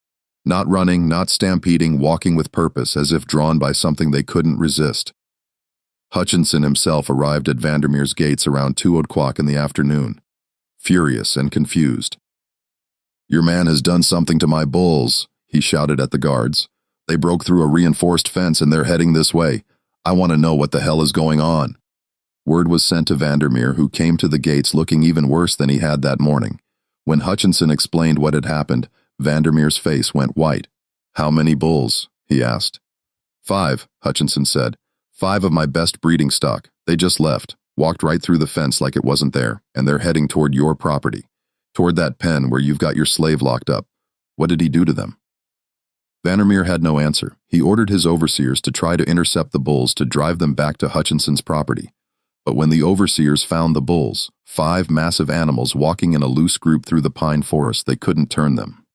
Not running, not stampeding, walking with purpose, as if drawn by something they couldn't resist. Hutchinson himself arrived at Vandermeer's gates around 2 o'clock in the afternoon, furious and confused. "Your man has done something to my bulls," he shouted at the guards. "They broke through a reinforced fence and they're heading this way. I want to know what the hell is going on." Word was sent to Vandermeer, who came to the gates looking even worse than he had that morning. When Hutchinson explained what had happened, Vandermeer's face went white. "How many bulls?" he asked. 5, Hutchinson said. 5 of my best breeding stock. They just left, walked right through the fence like it wasn't there, and they're heading toward your property, toward that pen where you've got your slave locked up. What did he do to them?" Vandermeer had no answer. He ordered his overseers to try to intercept the bulls to drive them back to Hutchinson's property. But when the overseers found the bulls, 5 massive animals walking in a loose group through the pine forest, they couldn't turn them.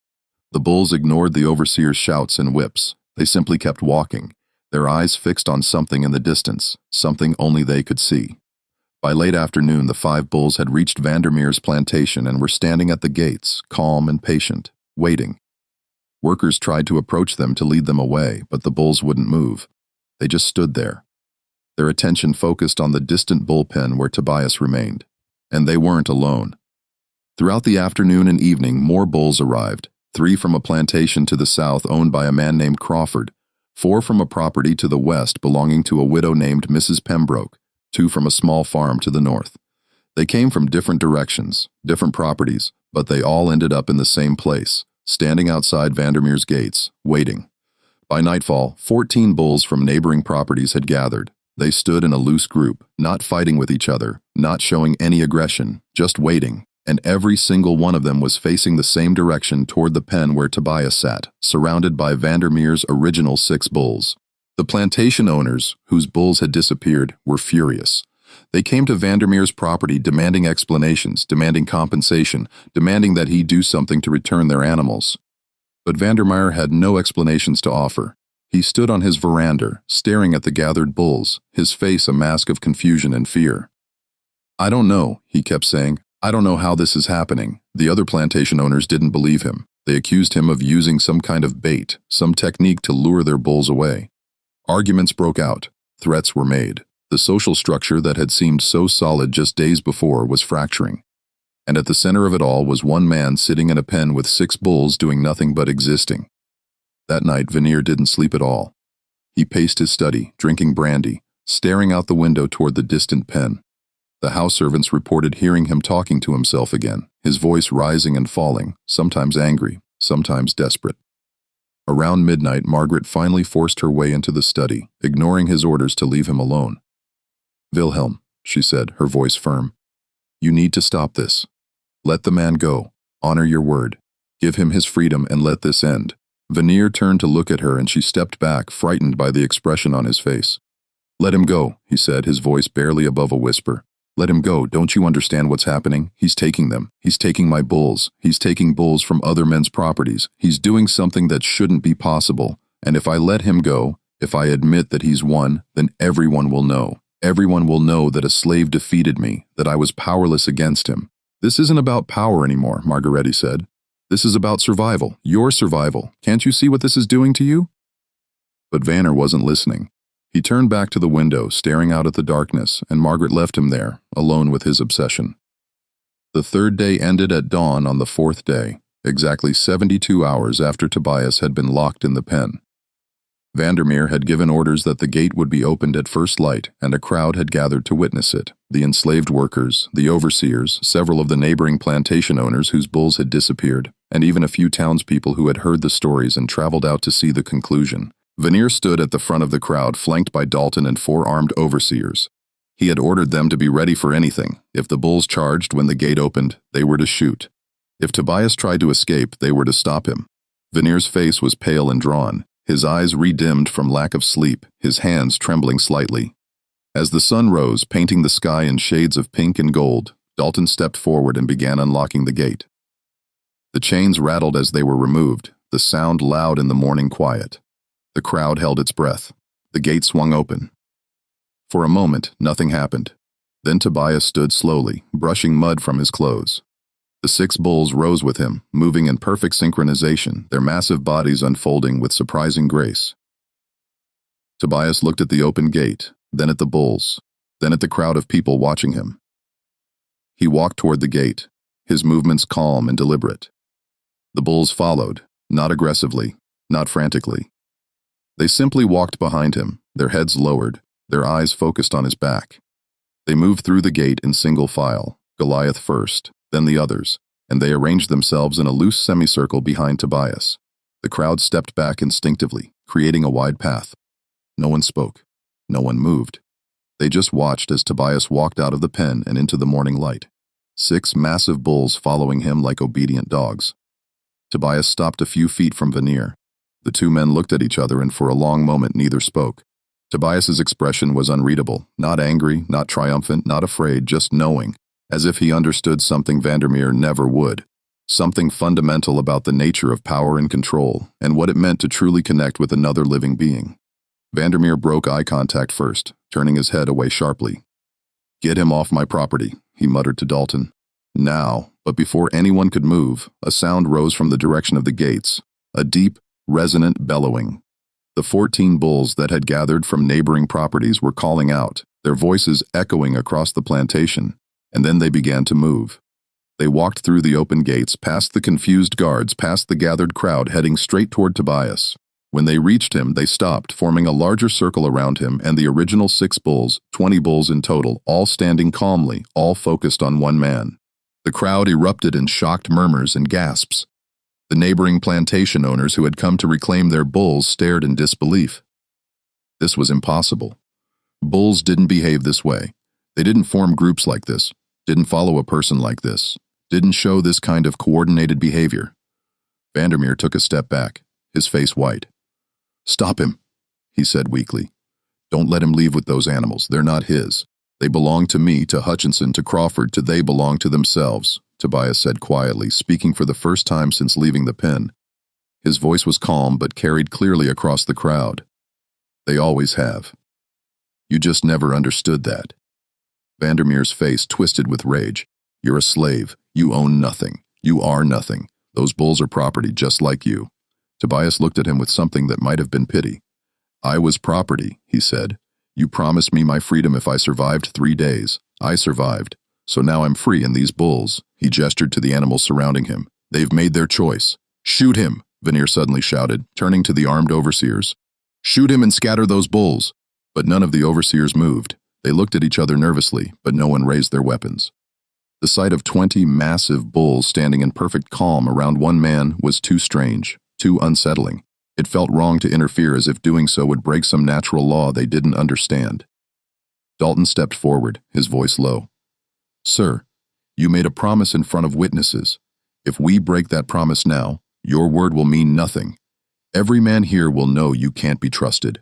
The bulls ignored the overseers' shouts and whips. They simply kept walking, their eyes fixed on something in the distance, something only they could see. By late afternoon, the 5 bulls had reached Vandermeer's plantation and were standing at the gates, calm and patient, waiting. Workers tried to approach them to lead them away, but the bulls wouldn't move. They just stood there, their attention focused on the distant bullpen where Tobias remained. And they weren't alone. Throughout the afternoon and evening, more bulls arrived, 3 from a plantation to the south owned by a man named Crawford, 4 from a property to the west belonging to a widow named Mrs. Pembroke, 2 from a small farm to the north. They came from different directions, different properties, but they all ended up in the same place, standing outside Vandermeer's gates, waiting. By nightfall, 14 bulls from neighboring properties had gathered. They stood in a loose group, not fighting with each other, not showing any aggression, just waiting, and every single one of them was facing the same direction toward the pen where Tobias sat, surrounded by Vandermeer's original 6 bulls. The plantation owners, whose bulls had disappeared, were furious. They came to Vandermeer's property demanding explanations, demanding compensation, demanding that he do something to return their animals. But Vandermeer had no explanations to offer. He stood on his veranda, staring at the gathered bulls, his face a mask of confusion and fear. "I don't know," he kept saying. "I don't know how this is happening." The other plantation owners didn't believe him. They accused him of using some kind of bait, some technique to lure their bulls away. Arguments broke out. Threats were made. The social structure that had seemed so solid just days before was fracturing. And at the center of it all was one man sitting in a pen with 6 bulls doing nothing but existing. That night, Vanir didn't sleep at all. He paced his study, drinking brandy, staring out the window toward the distant pen. The house servants reported hearing him talking to himself again, his voice rising and falling, sometimes angry, sometimes desperate. Around midnight, Margaret finally forced her way into the study, ignoring his orders to leave him alone. "Wilhelm," she said, her voice firm, "you need to stop this. Let the man go. Honor your word. Give him his freedom and let this end." Vanir turned to look at her and she stepped back, frightened by the expression on his face. "Let him go," he said, his voice barely above a whisper. "Let him go. Don't you understand what's happening? He's taking them. He's taking my bulls. He's taking bulls from other men's properties. He's doing something that shouldn't be possible. And if I let him go, if I admit that he's won, then everyone will know. Everyone will know that a slave defeated me, that I was powerless against him." "This isn't about power anymore," Margaretti said. "This is about survival, your survival. Can't you see what this is doing to you?" But Vanir wasn't listening. He turned back to the window, staring out at the darkness, and Margaret left him there, alone with his obsession. The 3rd day ended at dawn on the 4th day, exactly 72 hours after Tobias had been locked in the pen. Vandermeer had given orders that the gate would be opened at first light, and a crowd had gathered to witness it. The enslaved workers, the overseers, several of the neighboring plantation owners whose bulls had disappeared, and even a few townspeople who had heard the stories and traveled out to see the conclusion. Vanir stood at the front of the crowd, flanked by Dalton and 4 armed overseers. He had ordered them to be ready for anything. If the bulls charged when the gate opened, they were to shoot. If Tobias tried to escape, they were to stop him. Vanir's face was pale and drawn, his eyes redimmed from lack of sleep, his hands trembling slightly. As the sun rose, painting the sky in shades of pink and gold, Dalton stepped forward and began unlocking the gate. The chains rattled as they were removed, the sound loud in the morning quiet. The crowd held its breath. The gate swung open. For a moment, nothing happened. Then Tobias stood slowly, brushing mud from his clothes. The 6 bulls rose with him, moving in perfect synchronization, their massive bodies unfolding with surprising grace. Tobias looked at the open gate, then at the bulls, then at the crowd of people watching him. He walked toward the gate, his movements calm and deliberate. The bulls followed, not aggressively, not frantically. They simply walked behind him, their heads lowered, their eyes focused on his back. They moved through the gate in single file, Goliath first, then the others, and they arranged themselves in a loose semicircle behind Tobias. The crowd stepped back instinctively, creating a wide path. No one spoke. No one moved. They just watched as Tobias walked out of the pen and into the morning light. 6 massive bulls following him like obedient dogs. Tobias stopped a few feet from Vanir. The 2 men looked at each other, and for a long moment neither spoke. Tobias's expression was unreadable, not angry, not triumphant, not afraid, just knowing, as if he understood something Vandermeer never would, something fundamental about the nature of power and control, and what it meant to truly connect with another living being. Vandermeer broke eye contact first, turning his head away sharply. "Get him off my property," he muttered to Dalton. Now, but before anyone could move, a sound rose from the direction of the gates, a deep, resonant bellowing. The 14 bulls that had gathered from neighboring properties were calling out, their voices echoing across the plantation, and then they began to move. They walked through the open gates, past the confused guards, past the gathered crowd, heading straight toward Tobias. When they reached him, they stopped, forming a larger circle around him and the original 6 bulls, 20 bulls in total, all standing calmly, all focused on one man. The crowd erupted in shocked murmurs and gasps. The neighboring plantation owners who had come to reclaim their bulls stared in disbelief. This was impossible. Bulls didn't behave this way. They didn't form groups like this, didn't follow a person like this, didn't show this kind of coordinated behavior. Vandermeer took a step back, his face white. "Stop him," he said weakly. "Don't let him leave with those animals. They're not his. They belong to me, to Hutchinson, to Crawford, to they belong to themselves," Tobias said quietly, speaking for the first time since leaving the pen. His voice was calm but carried clearly across the crowd. "They always have. You just never understood that." Vandermeer's face twisted with rage. "You're a slave. You own nothing. You are nothing. Those bulls are property just like you." Tobias looked at him with something that might have been pity. "I was property," he said. "You promised me my freedom if I survived 3 days. I survived. So now I'm free, and these bulls," he gestured to the animals surrounding him, "they've made their choice." "Shoot him," Vanir suddenly shouted, turning to the armed overseers. "Shoot him and scatter those bulls." But none of the overseers moved. They looked at each other nervously, but no one raised their weapons. The sight of 20 massive bulls standing in perfect calm around one man was too strange, too unsettling. It felt wrong to interfere, as if doing so would break some natural law they didn't understand. Dalton stepped forward, his voice low. "Sir, you made a promise in front of witnesses. If we break that promise now, your word will mean nothing. Every man here will know you can't be trusted."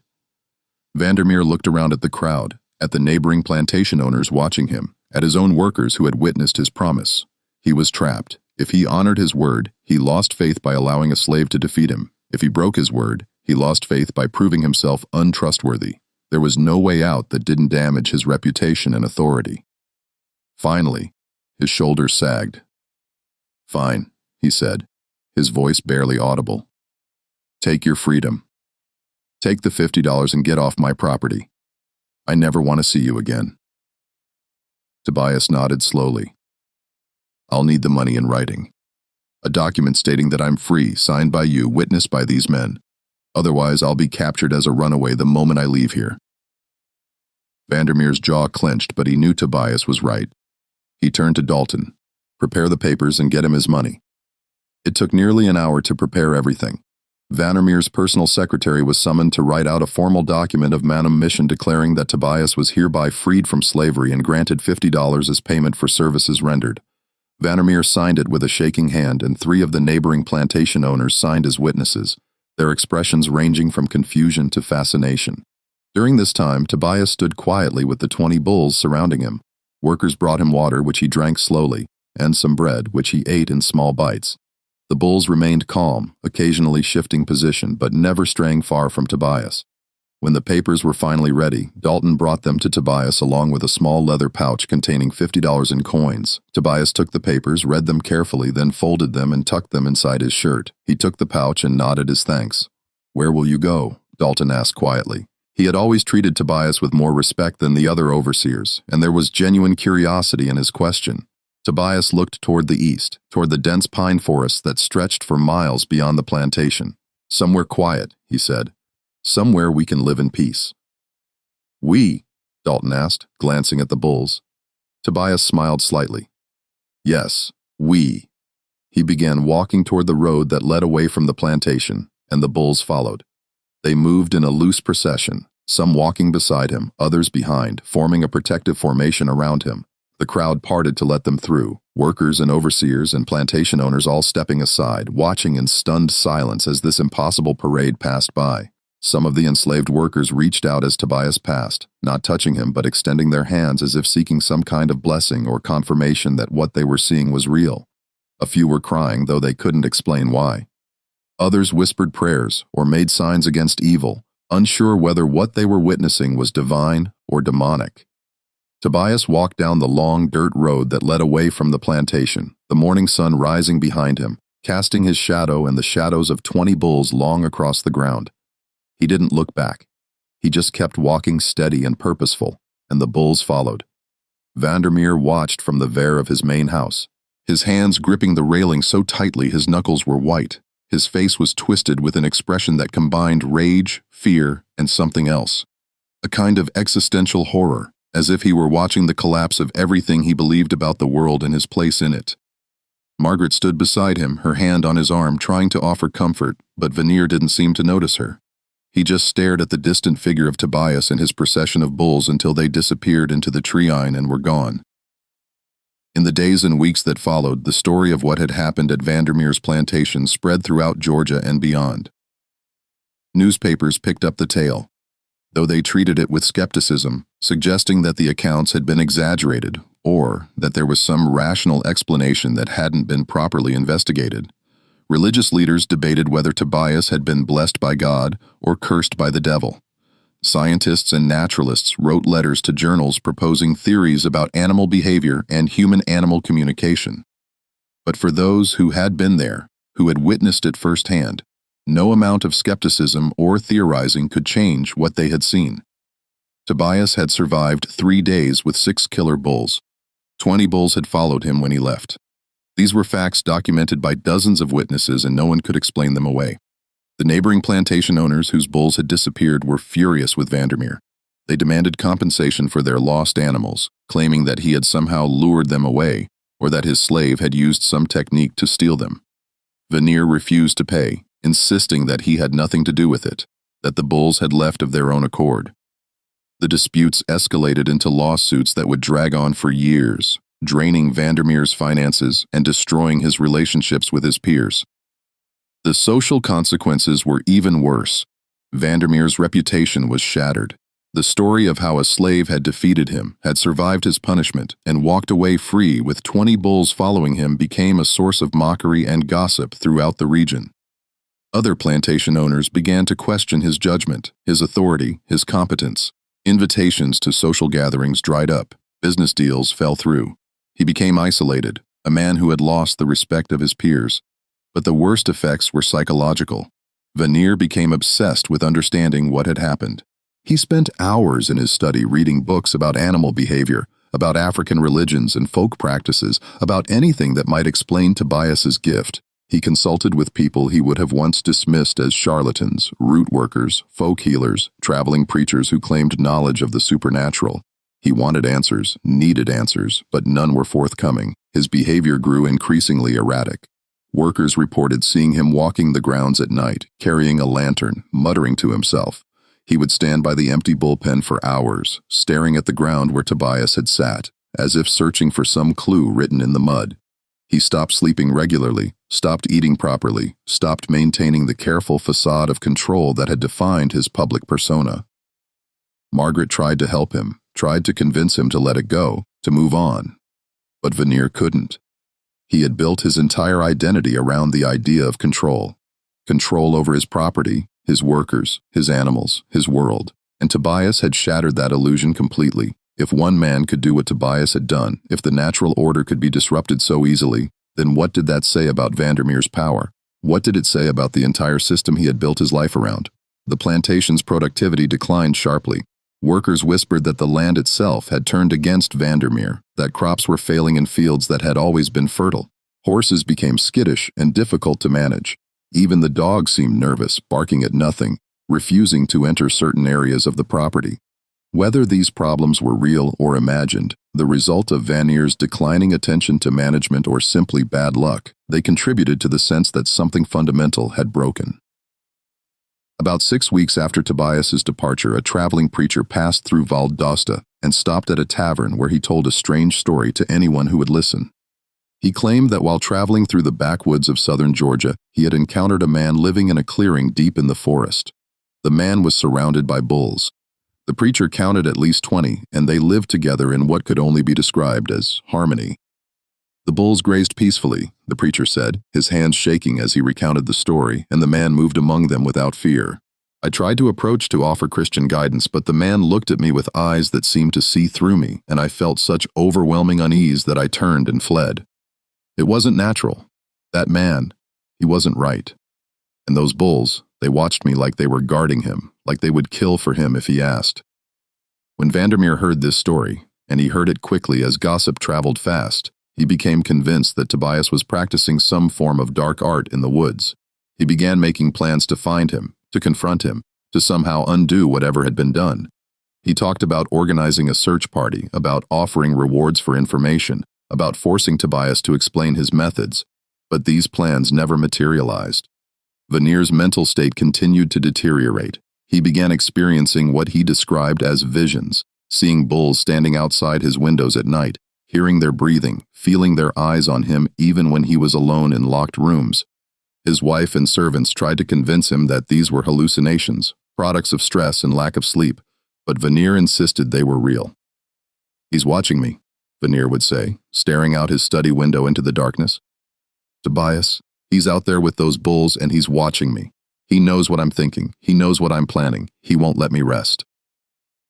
Vandermeer looked around at the crowd, at the neighboring plantation owners watching him, at his own workers who had witnessed his promise. He was trapped. If he honored his word, he lost faith by allowing a slave to defeat him. If he broke his word, he lost faith by proving himself untrustworthy. There was no way out that didn't damage his reputation and authority. Finally, his shoulders sagged. "Fine," he said, his voice barely audible. "Take your freedom. Take the $50 and get off my property. I never want to see you again." Tobias nodded slowly. "I'll need the money in writing. A document stating that I'm free, signed by you, witnessed by these men. Otherwise, I'll be captured as a runaway the moment I leave here." Vandermeer's jaw clenched, but he knew Tobias was right. He turned to Dalton. "Prepare the papers and get him his money." It took nearly an hour to prepare everything. Vandermeer's personal secretary was summoned to write out a formal document of manumission declaring that Tobias was hereby freed from slavery and granted $50 as payment for services rendered. Vandermeer signed it with a shaking hand, and 3 of the neighboring plantation owners signed as witnesses, their expressions ranging from confusion to fascination. During this time, Tobias stood quietly with the 20 bulls surrounding him. Workers brought him water, which he drank slowly, and some bread, which he ate in small bites. The bulls remained calm, occasionally shifting position, but never straying far from Tobias. When the papers were finally ready, Dalton brought them to Tobias along with a small leather pouch containing $50 in coins. Tobias took the papers, read them carefully, then folded them and tucked them inside his shirt. He took the pouch and nodded his thanks. "Where will you go?" Dalton asked quietly. He had always treated Tobias with more respect than the other overseers, and there was genuine curiosity in his question. Tobias looked toward the east, toward the dense pine forest that stretched for miles beyond the plantation. "Somewhere quiet," he said. "Somewhere we can live in peace." "We?" Dalton asked, glancing at the bulls. Tobias smiled slightly. "Yes, we." He began walking toward the road that led away from the plantation, and the bulls followed. They moved in a loose procession, some walking beside him, others behind, forming a protective formation around him. The crowd parted to let them through, workers and overseers and plantation owners all stepping aside, watching in stunned silence as this impossible parade passed by. Some of the enslaved workers reached out as Tobias passed, not touching him but extending their hands as if seeking some kind of blessing or confirmation that what they were seeing was real. A few were crying, though they couldn't explain why. Others whispered prayers or made signs against evil, unsure whether what they were witnessing was divine or demonic. Tobias walked down the long dirt road that led away from the plantation, the morning sun rising behind him, casting his shadow and the shadows of 20 bulls long across the ground. He didn't look back. He just kept walking steady and purposeful, and the bulls followed. Vandermeer watched from the rear of his main house, his hands gripping the railing so tightly his knuckles were white. His face was twisted with an expression that combined rage, fear, and something else. A kind of existential horror, as if he were watching the collapse of everything he believed about the world and his place in it. Margaret stood beside him, her hand on his arm, trying to offer comfort, but Vanir didn't seem to notice her. He just stared at the distant figure of Tobias and his procession of bulls until they disappeared into the treine and were gone. In the days and weeks that followed, the story of what had happened at Vandermeer's plantation spread throughout Georgia and beyond. Newspapers picked up the tale, though they treated it with skepticism, suggesting that the accounts had been exaggerated or that there was some rational explanation that hadn't been properly investigated. Religious leaders debated whether Tobias had been blessed by God or cursed by the devil. Scientists and naturalists wrote letters to journals proposing theories about animal behavior and human-animal communication. But for those who had been there, who had witnessed it firsthand, no amount of skepticism or theorizing could change what they had seen. Tobias had survived 3 days with 6 killer bulls. 20 bulls had followed him when he left. These were facts documented by dozens of witnesses, and no one could explain them away. The neighboring plantation owners whose bulls had disappeared were furious with Vandermeer. They demanded compensation for their lost animals, claiming that he had somehow lured them away or that his slave had used some technique to steal them. Vanir refused to pay, insisting that he had nothing to do with it, that the bulls had left of their own accord. The disputes escalated into lawsuits that would drag on for years, draining Vandermeer's finances and destroying his relationships with his peers. The social consequences were even worse. Vandermeer's reputation was shattered. The story of how a slave had defeated him, had survived his punishment, and walked away free with 20 bulls following him became a source of mockery and gossip throughout the region. Other plantation owners began to question his judgment, his authority, his competence. Invitations to social gatherings dried up. Business deals fell through. He became isolated, a man who had lost the respect of his peers. But the worst effects were psychological. Vanir became obsessed with understanding what had happened. He spent hours in his study reading books about animal behavior, about African religions and folk practices, about anything that might explain Tobias's gift. He consulted with people he would have once dismissed as charlatans, root workers, folk healers, traveling preachers who claimed knowledge of the supernatural. He wanted answers, needed answers, but none were forthcoming. His behavior grew increasingly erratic. Workers reported seeing him walking the grounds at night, carrying a lantern, muttering to himself. He would stand by the empty bullpen for hours, staring at the ground where Tobias had sat, as if searching for some clue written in the mud. He stopped sleeping regularly, stopped eating properly, stopped maintaining the careful facade of control that had defined his public persona. Margaret tried to help him, tried to convince him to let it go, to move on. But Vanir couldn't. He had built his entire identity around the idea of control. Control over his property, his workers, his animals, his world. And Tobias had shattered that illusion completely. If one man could do what Tobias had done, if the natural order could be disrupted so easily, then what did that say about Vandermeer's power? What did it say about the entire system he had built his life around? The plantation's productivity declined sharply. Workers whispered that the land itself had turned against Vandermeer, that crops were failing in fields that had always been fertile. Horses became skittish and difficult to manage. Even the dogs seemed nervous, barking at nothing, refusing to enter certain areas of the property. Whether these problems were real or imagined, the result of Vanir's declining attention to management or simply bad luck, they contributed to the sense that something fundamental had broken. About 6 weeks after Tobias's departure, a traveling preacher passed through Valdosta and stopped at a tavern where he told a strange story to anyone who would listen. He claimed that while traveling through the backwoods of southern Georgia, he had encountered a man living in a clearing deep in the forest. The man was surrounded by bulls. The preacher counted at least 20, and they lived together in what could only be described as harmony. The bulls grazed peacefully, the preacher said, his hands shaking as he recounted the story, and the man moved among them without fear. I tried to approach to offer Christian guidance, but the man looked at me with eyes that seemed to see through me, and I felt such overwhelming unease that I turned and fled. It wasn't natural. That man, he wasn't right. And those bulls, they watched me like they were guarding him, like they would kill for him if he asked. When Vandermeer heard this story, and he heard it quickly as gossip traveled fast, he became convinced that Tobias was practicing some form of dark art in the woods. He began making plans to find him, to confront him, to somehow undo whatever had been done. He talked about organizing a search party, about offering rewards for information, about forcing Tobias to explain his methods, but these plans never materialized. Vanir's mental state continued to deteriorate. He began experiencing what he described as visions, seeing bulls standing outside his windows at night, hearing their breathing, feeling their eyes on him even when he was alone in locked rooms. His wife and servants tried to convince him that these were hallucinations, products of stress and lack of sleep, but Vanir insisted they were real. "He's watching me," Vanir would say, staring out his study window into the darkness. "Tobias, he's out there with those bulls and he's watching me. He knows what I'm thinking. He knows what I'm planning. He won't let me rest."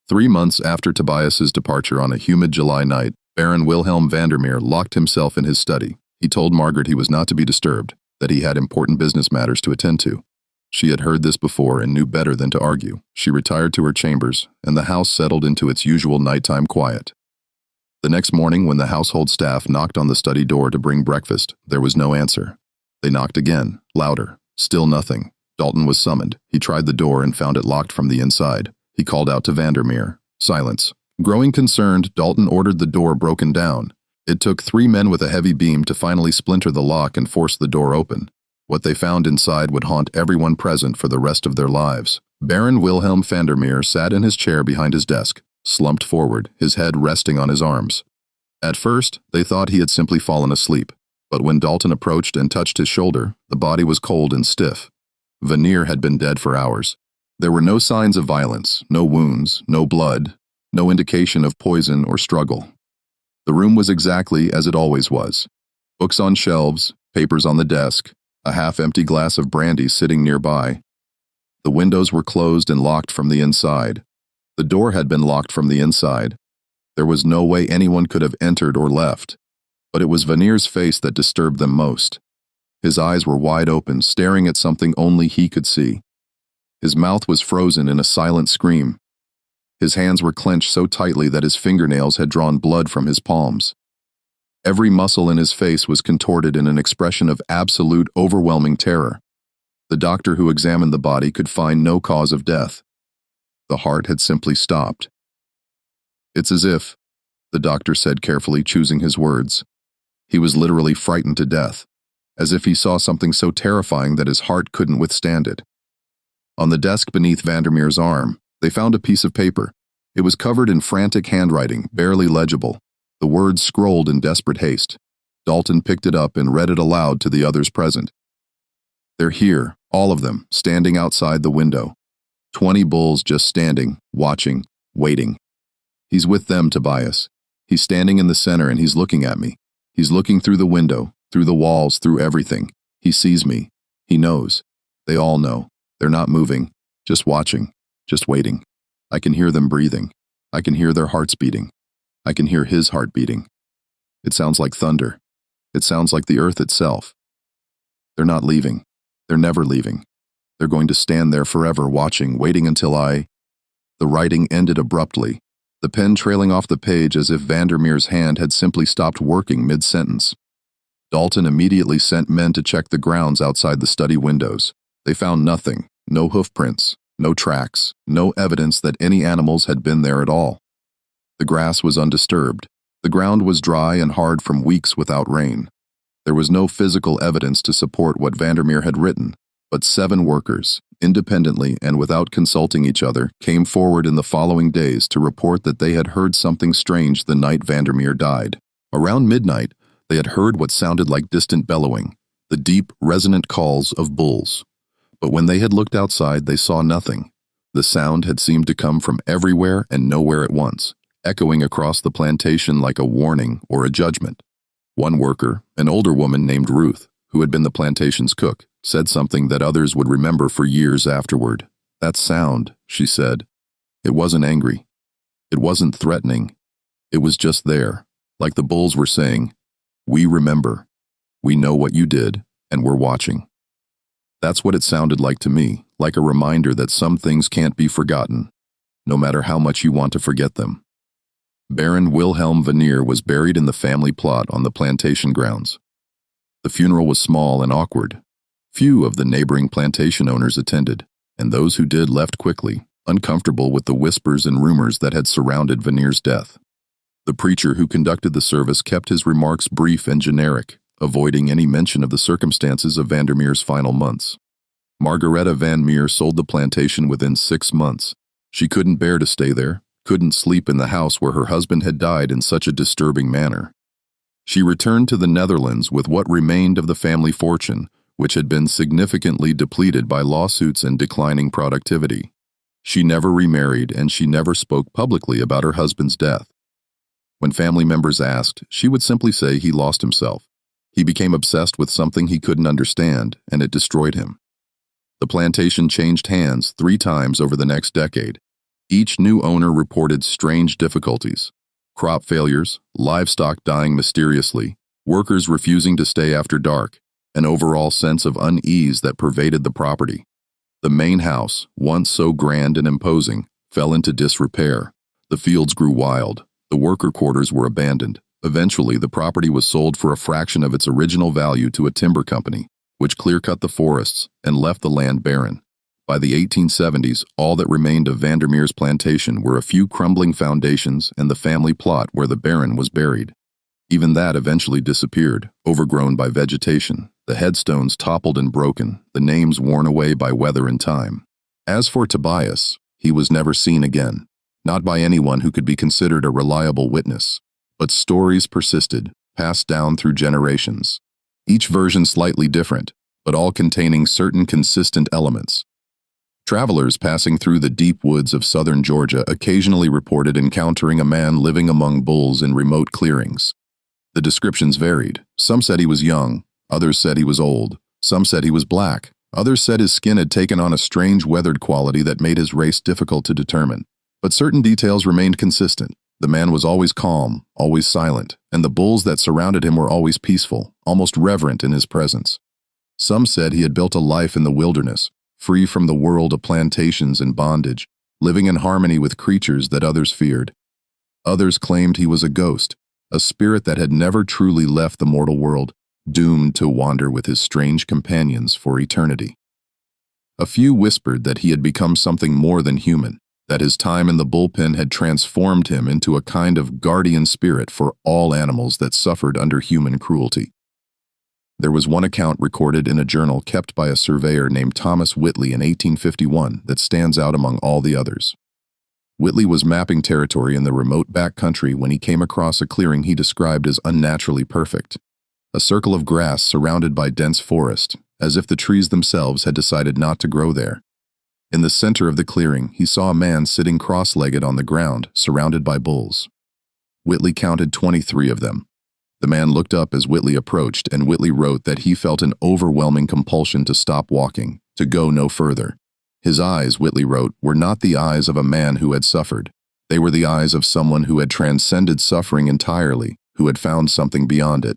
3 months after Tobias's departure on a humid July night, Baron Wilhelm Vanir locked himself in his study. He told Margaret he was not to be disturbed, that he had important business matters to attend to. She had heard this before and knew better than to argue. She retired to her chambers, and the house settled into its usual nighttime quiet. The next morning, when the household staff knocked on the study door to bring breakfast, there was no answer. They knocked again, louder. Still nothing. Dalton was summoned. He tried the door and found it locked from the inside. He called out to Vandermeer. Silence. Growing concerned, Dalton ordered the door broken down. It took 3 men with a heavy beam to finally splinter the lock and force the door open. What they found inside would haunt everyone present for the rest of their lives. Baron Wilhelm Vanir sat in his chair behind his desk, slumped forward, his head resting on his arms. At first, they thought he had simply fallen asleep, but when Dalton approached and touched his shoulder, the body was cold and stiff. Vanir had been dead for hours. There were no signs of violence, no wounds, no blood, no indication of poison or struggle. The room was exactly as it always was. Books on shelves, papers on the desk, a half-empty glass of brandy sitting nearby. The windows were closed and locked from the inside. The door had been locked from the inside. There was no way anyone could have entered or left. But it was Vanir's face that disturbed them most. His eyes were wide open, staring at something only he could see. His mouth was frozen in a silent scream. His hands were clenched so tightly that his fingernails had drawn blood from his palms. Every muscle in his face was contorted in an expression of absolute, overwhelming terror. The doctor who examined the body could find no cause of death. The heart had simply stopped. "It's as if," the doctor said carefully, choosing his words. He was literally frightened to death, as if he saw something so terrifying that his heart couldn't withstand it. On the desk beneath Vandermeer's arm, they found a piece of paper. It was covered in frantic handwriting, barely legible, the words scrolled in desperate haste. Dalton picked it up and read it aloud to the others present. "They're here, all of them, standing outside the window. 20 bulls just standing, watching, waiting. He's with them, Tobias. He's standing in the center and he's looking at me. He's looking through the window, through the walls, through everything. He sees me. He knows. They all know. They're not moving, just watching, just waiting. I can hear them breathing. I can hear their hearts beating. I can hear his heart beating. It sounds like thunder. It sounds like the earth itself. They're not leaving. They're never leaving. They're going to stand there forever watching, waiting until I—" The writing ended abruptly, the pen trailing off the page as if Vandermeer's hand had simply stopped working mid-sentence. Dalton immediately sent men to check the grounds outside the study windows. They found nothing, no hoofprints, no tracks, no evidence that any animals had been there at all. The grass was undisturbed. The ground was dry and hard from weeks without rain. There was no physical evidence to support what Vandermeer had written, but 7 workers, independently and without consulting each other, came forward in the following days to report that they had heard something strange the night Vandermeer died. Around midnight, they had heard what sounded like distant bellowing, the deep, resonant calls of bulls. But when they had looked outside, they saw nothing. The sound had seemed to come from everywhere and nowhere at once, echoing across the plantation like a warning or a judgment. One worker, an older woman named Ruth, who had been the plantation's cook, said something that others would remember for years afterward. "That sound," she said. "It wasn't angry. It wasn't threatening. It was just there, like the bulls were saying, 'We remember. We know what you did, and we're watching.' That's what it sounded like to me, like a reminder that some things can't be forgotten, no matter how much you want to forget them." Baron Wilhelm Vanir was buried in the family plot on the plantation grounds. The funeral was small and awkward. Few of the neighboring plantation owners attended, and those who did left quickly, uncomfortable with the whispers and rumors that had surrounded Vanir's death. The preacher who conducted the service kept his remarks brief and generic, avoiding any mention of the circumstances of Vandermeer's final months. Margaretha Van Meer sold the plantation within 6 months. She couldn't bear to stay there, couldn't sleep in the house where her husband had died in such a disturbing manner. She returned to the Netherlands with what remained of the family fortune, which had been significantly depleted by lawsuits and declining productivity. She never remarried, and she never spoke publicly about her husband's death. When family members asked, she would simply say he lost himself. He became obsessed with something he couldn't understand, and it destroyed him. The plantation changed hands 3 times over the next decade. Each new owner reported strange difficulties: crop failures, livestock dying mysteriously, workers refusing to stay after dark, an overall sense of unease that pervaded the property. The main house, once so grand and imposing, fell into disrepair. The fields grew wild. The worker quarters were abandoned. Eventually, the property was sold for a fraction of its original value to a timber company, which clear-cut the forests and left the land barren. By the 1870s, all that remained of Vandermeer's plantation were a few crumbling foundations and the family plot where the Baron was buried. Even that eventually disappeared, overgrown by vegetation, the headstones toppled and broken, the names worn away by weather and time. As for Tobias, he was never seen again, not by anyone who could be considered a reliable witness. But stories persisted, passed down through generations. Each version slightly different, but all containing certain consistent elements. Travelers passing through the deep woods of southern Georgia occasionally reported encountering a man living among bulls in remote clearings. The descriptions varied. Some said he was young, others said he was old, some said he was black, others said his skin had taken on a strange weathered quality that made his race difficult to determine. But certain details remained consistent. The man was always calm, always silent, and the bulls that surrounded him were always peaceful, almost reverent in his presence. Some said he had built a life in the wilderness, free from the world of plantations and bondage, living in harmony with creatures that others feared. Others claimed he was a ghost, a spirit that had never truly left the mortal world, doomed to wander with his strange companions for eternity. A few whispered that he had become something more than human, that his time in the bullpen had transformed him into a kind of guardian spirit for all animals that suffered under human cruelty. There was one account recorded in a journal kept by a surveyor named Thomas Whitley in 1851 that stands out among all the others. Whitley was mapping territory in the remote back country when he came across a clearing he described as unnaturally perfect, a circle of grass surrounded by dense forest, as if the trees themselves had decided not to grow there. In the center of the clearing, he saw a man sitting cross-legged on the ground, surrounded by bulls. Whitley counted 23 of them. The man looked up as Whitley approached, and Whitley wrote that he felt an overwhelming compulsion to stop walking, to go no further. His eyes, Whitley wrote, were not the eyes of a man who had suffered. They were the eyes of someone who had transcended suffering entirely, who had found something beyond it.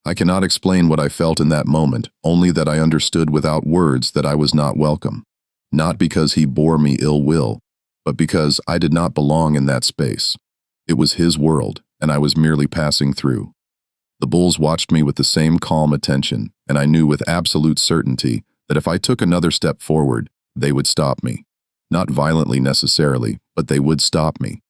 I cannot explain what I felt in that moment, only that I understood without words that I was not welcome. Not because he bore me ill will, but because I did not belong in that space. It was his world, and I was merely passing through. The bulls watched me with the same calm attention, and I knew with absolute certainty that if I took another step forward, they would stop me. Not violently necessarily, but they would stop me.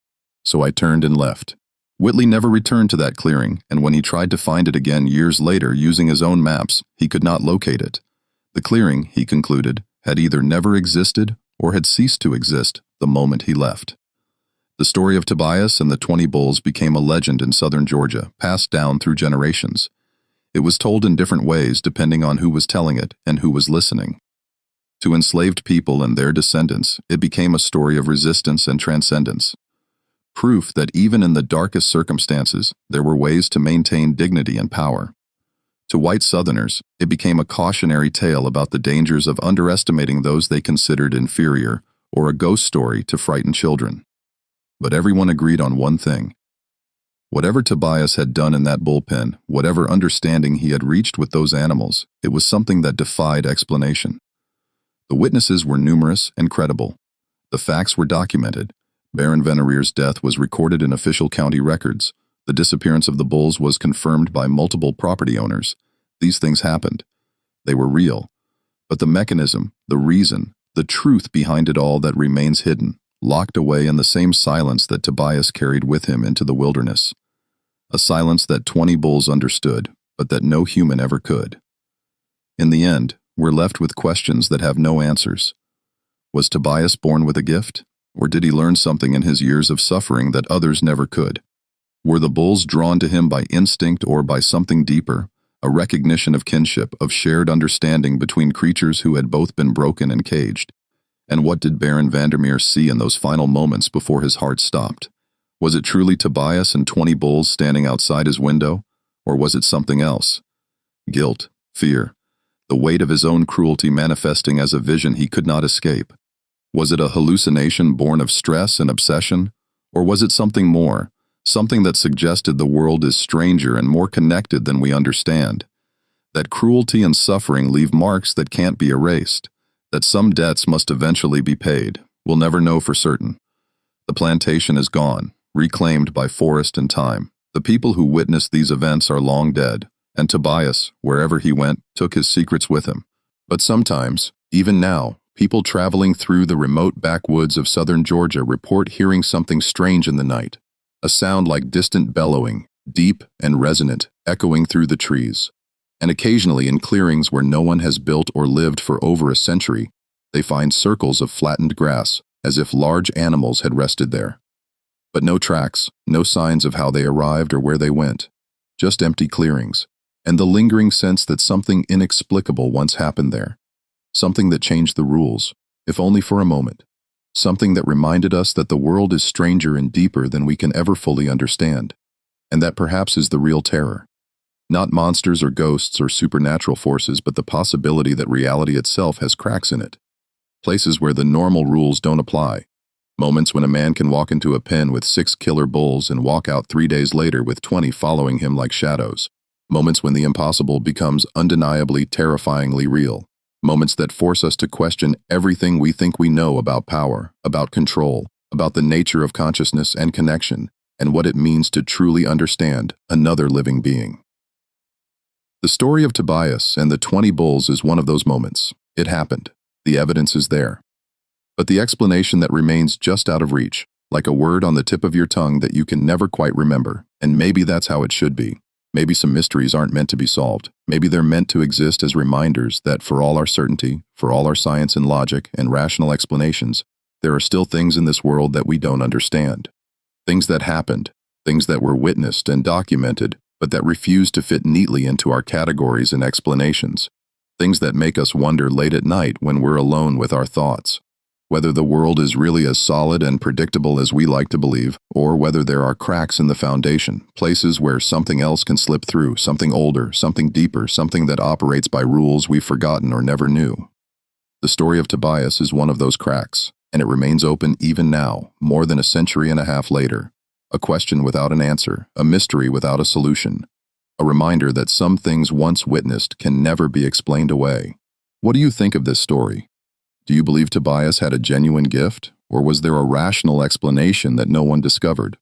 So I turned and left. Whitley never returned to that clearing, and when he tried to find it again years later using his own maps, he could not locate it. The clearing, he concluded, had either never existed or had ceased to exist the moment he left. The story of Tobias and the 20 bulls became a legend in southern Georgia, passed down through generations. It was told in different ways depending on who was telling it and who was listening. To enslaved people and their descendants, it became a story of resistance and transcendence. Proof that even in the darkest circumstances, there were ways to maintain dignity and power. To white Southerners, it became a cautionary tale about the dangers of underestimating those they considered inferior, or a ghost story to frighten children. But everyone agreed on one thing. Whatever Tobias had done in that bullpen, whatever understanding he had reached with those animals, it was something that defied explanation. The witnesses were numerous and credible. The facts were documented. Baron Vanir's death was recorded in official county records. The disappearance of the bulls was confirmed by multiple property owners. These things happened. They were real. But the mechanism, the reason, the truth behind it all that remains hidden, locked away in the same silence that Tobias carried with him into the wilderness. A silence that 20 bulls understood, but that no human ever could. In the end, we're left with questions that have no answers. Was Tobias born with a gift? Or did he learn something in his years of suffering that others never could? Were the bulls drawn to him by instinct or by something deeper, a recognition of kinship, of shared understanding between creatures who had both been broken and caged? And what did Baron Vandermeer see in those final moments before his heart stopped? Was it truly Tobias and 20 bulls standing outside his window? Or was it something else? Guilt, fear, the weight of his own cruelty manifesting as a vision he could not escape. Was it a hallucination born of stress and obsession? Or was it something more, something that suggested the world is stranger and more connected than we understand? That cruelty and suffering leave marks that can't be erased, that some debts must eventually be paid. We'll never know for certain. The plantation is gone, reclaimed by forest and time. The people who witnessed these events are long dead, and Tobias, wherever he went, took his secrets with him. But sometimes, even now, people traveling through the remote backwoods of southern Georgia report hearing something strange in the night, a sound like distant bellowing, deep and resonant, echoing through the trees. And occasionally in clearings where no one has built or lived for over a century, they find circles of flattened grass, as if large animals had rested there. But no tracks, no signs of how they arrived or where they went, just empty clearings, and the lingering sense that something inexplicable once happened there. Something that changed the rules, if only for a moment. Something that reminded us that the world is stranger and deeper than we can ever fully understand. And that perhaps is the real terror. Not monsters or ghosts or supernatural forces, but the possibility that reality itself has cracks in it. Places where the normal rules don't apply. Moments when a man can walk into a pen with 6 killer bulls and walk out 3 days later with 20 following him like shadows. Moments when the impossible becomes undeniably, terrifyingly real. Moments that force us to question everything we think we know about power, about control, about the nature of consciousness and connection, and what it means to truly understand another living being. The story of Tobias and the 20 bulls is one of those moments. It happened. The evidence is there. But the explanation that remains just out of reach, like a word on the tip of your tongue that you can never quite remember, and maybe that's how it should be. Maybe some mysteries aren't meant to be solved. Maybe they're meant to exist as reminders that for all our certainty, for all our science and logic and rational explanations, there are still things in this world that we don't understand. Things that happened, things that were witnessed and documented, but that refuse to fit neatly into our categories and explanations. Things that make us wonder late at night when we're alone with our thoughts. Whether the world is really as solid and predictable as we like to believe, or whether there are cracks in the foundation, places where something else can slip through, something older, something deeper, something that operates by rules we've forgotten or never knew. The story of Tobias is one of those cracks, and it remains open even now, more than a century and a half later. A question without an answer, a mystery without a solution. A reminder that some things once witnessed can never be explained away. What do you think of this story? Do you believe Tobias had a genuine gift, or was there a rational explanation that no one discovered?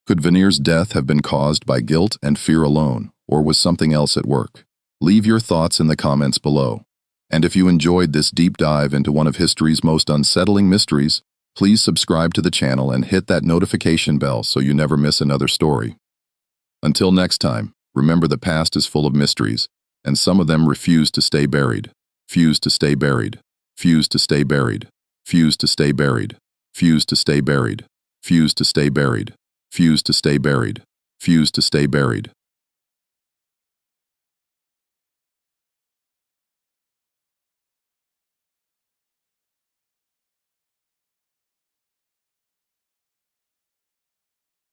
Could Vanir's death have been caused by guilt and fear alone, or was something else at work? Leave your thoughts in the comments below. And if you enjoyed this deep dive into one of history's most unsettling mysteries, please subscribe to the channel and hit that notification bell so you never miss another story. Until next time, remember the past is full of mysteries, and some of them refuse to stay buried. Fuse to stay buried. Fuse to stay buried. Fuse to stay buried. Fuse to stay buried. Fuse to stay buried. Fuse to stay buried. Fuse to stay buried.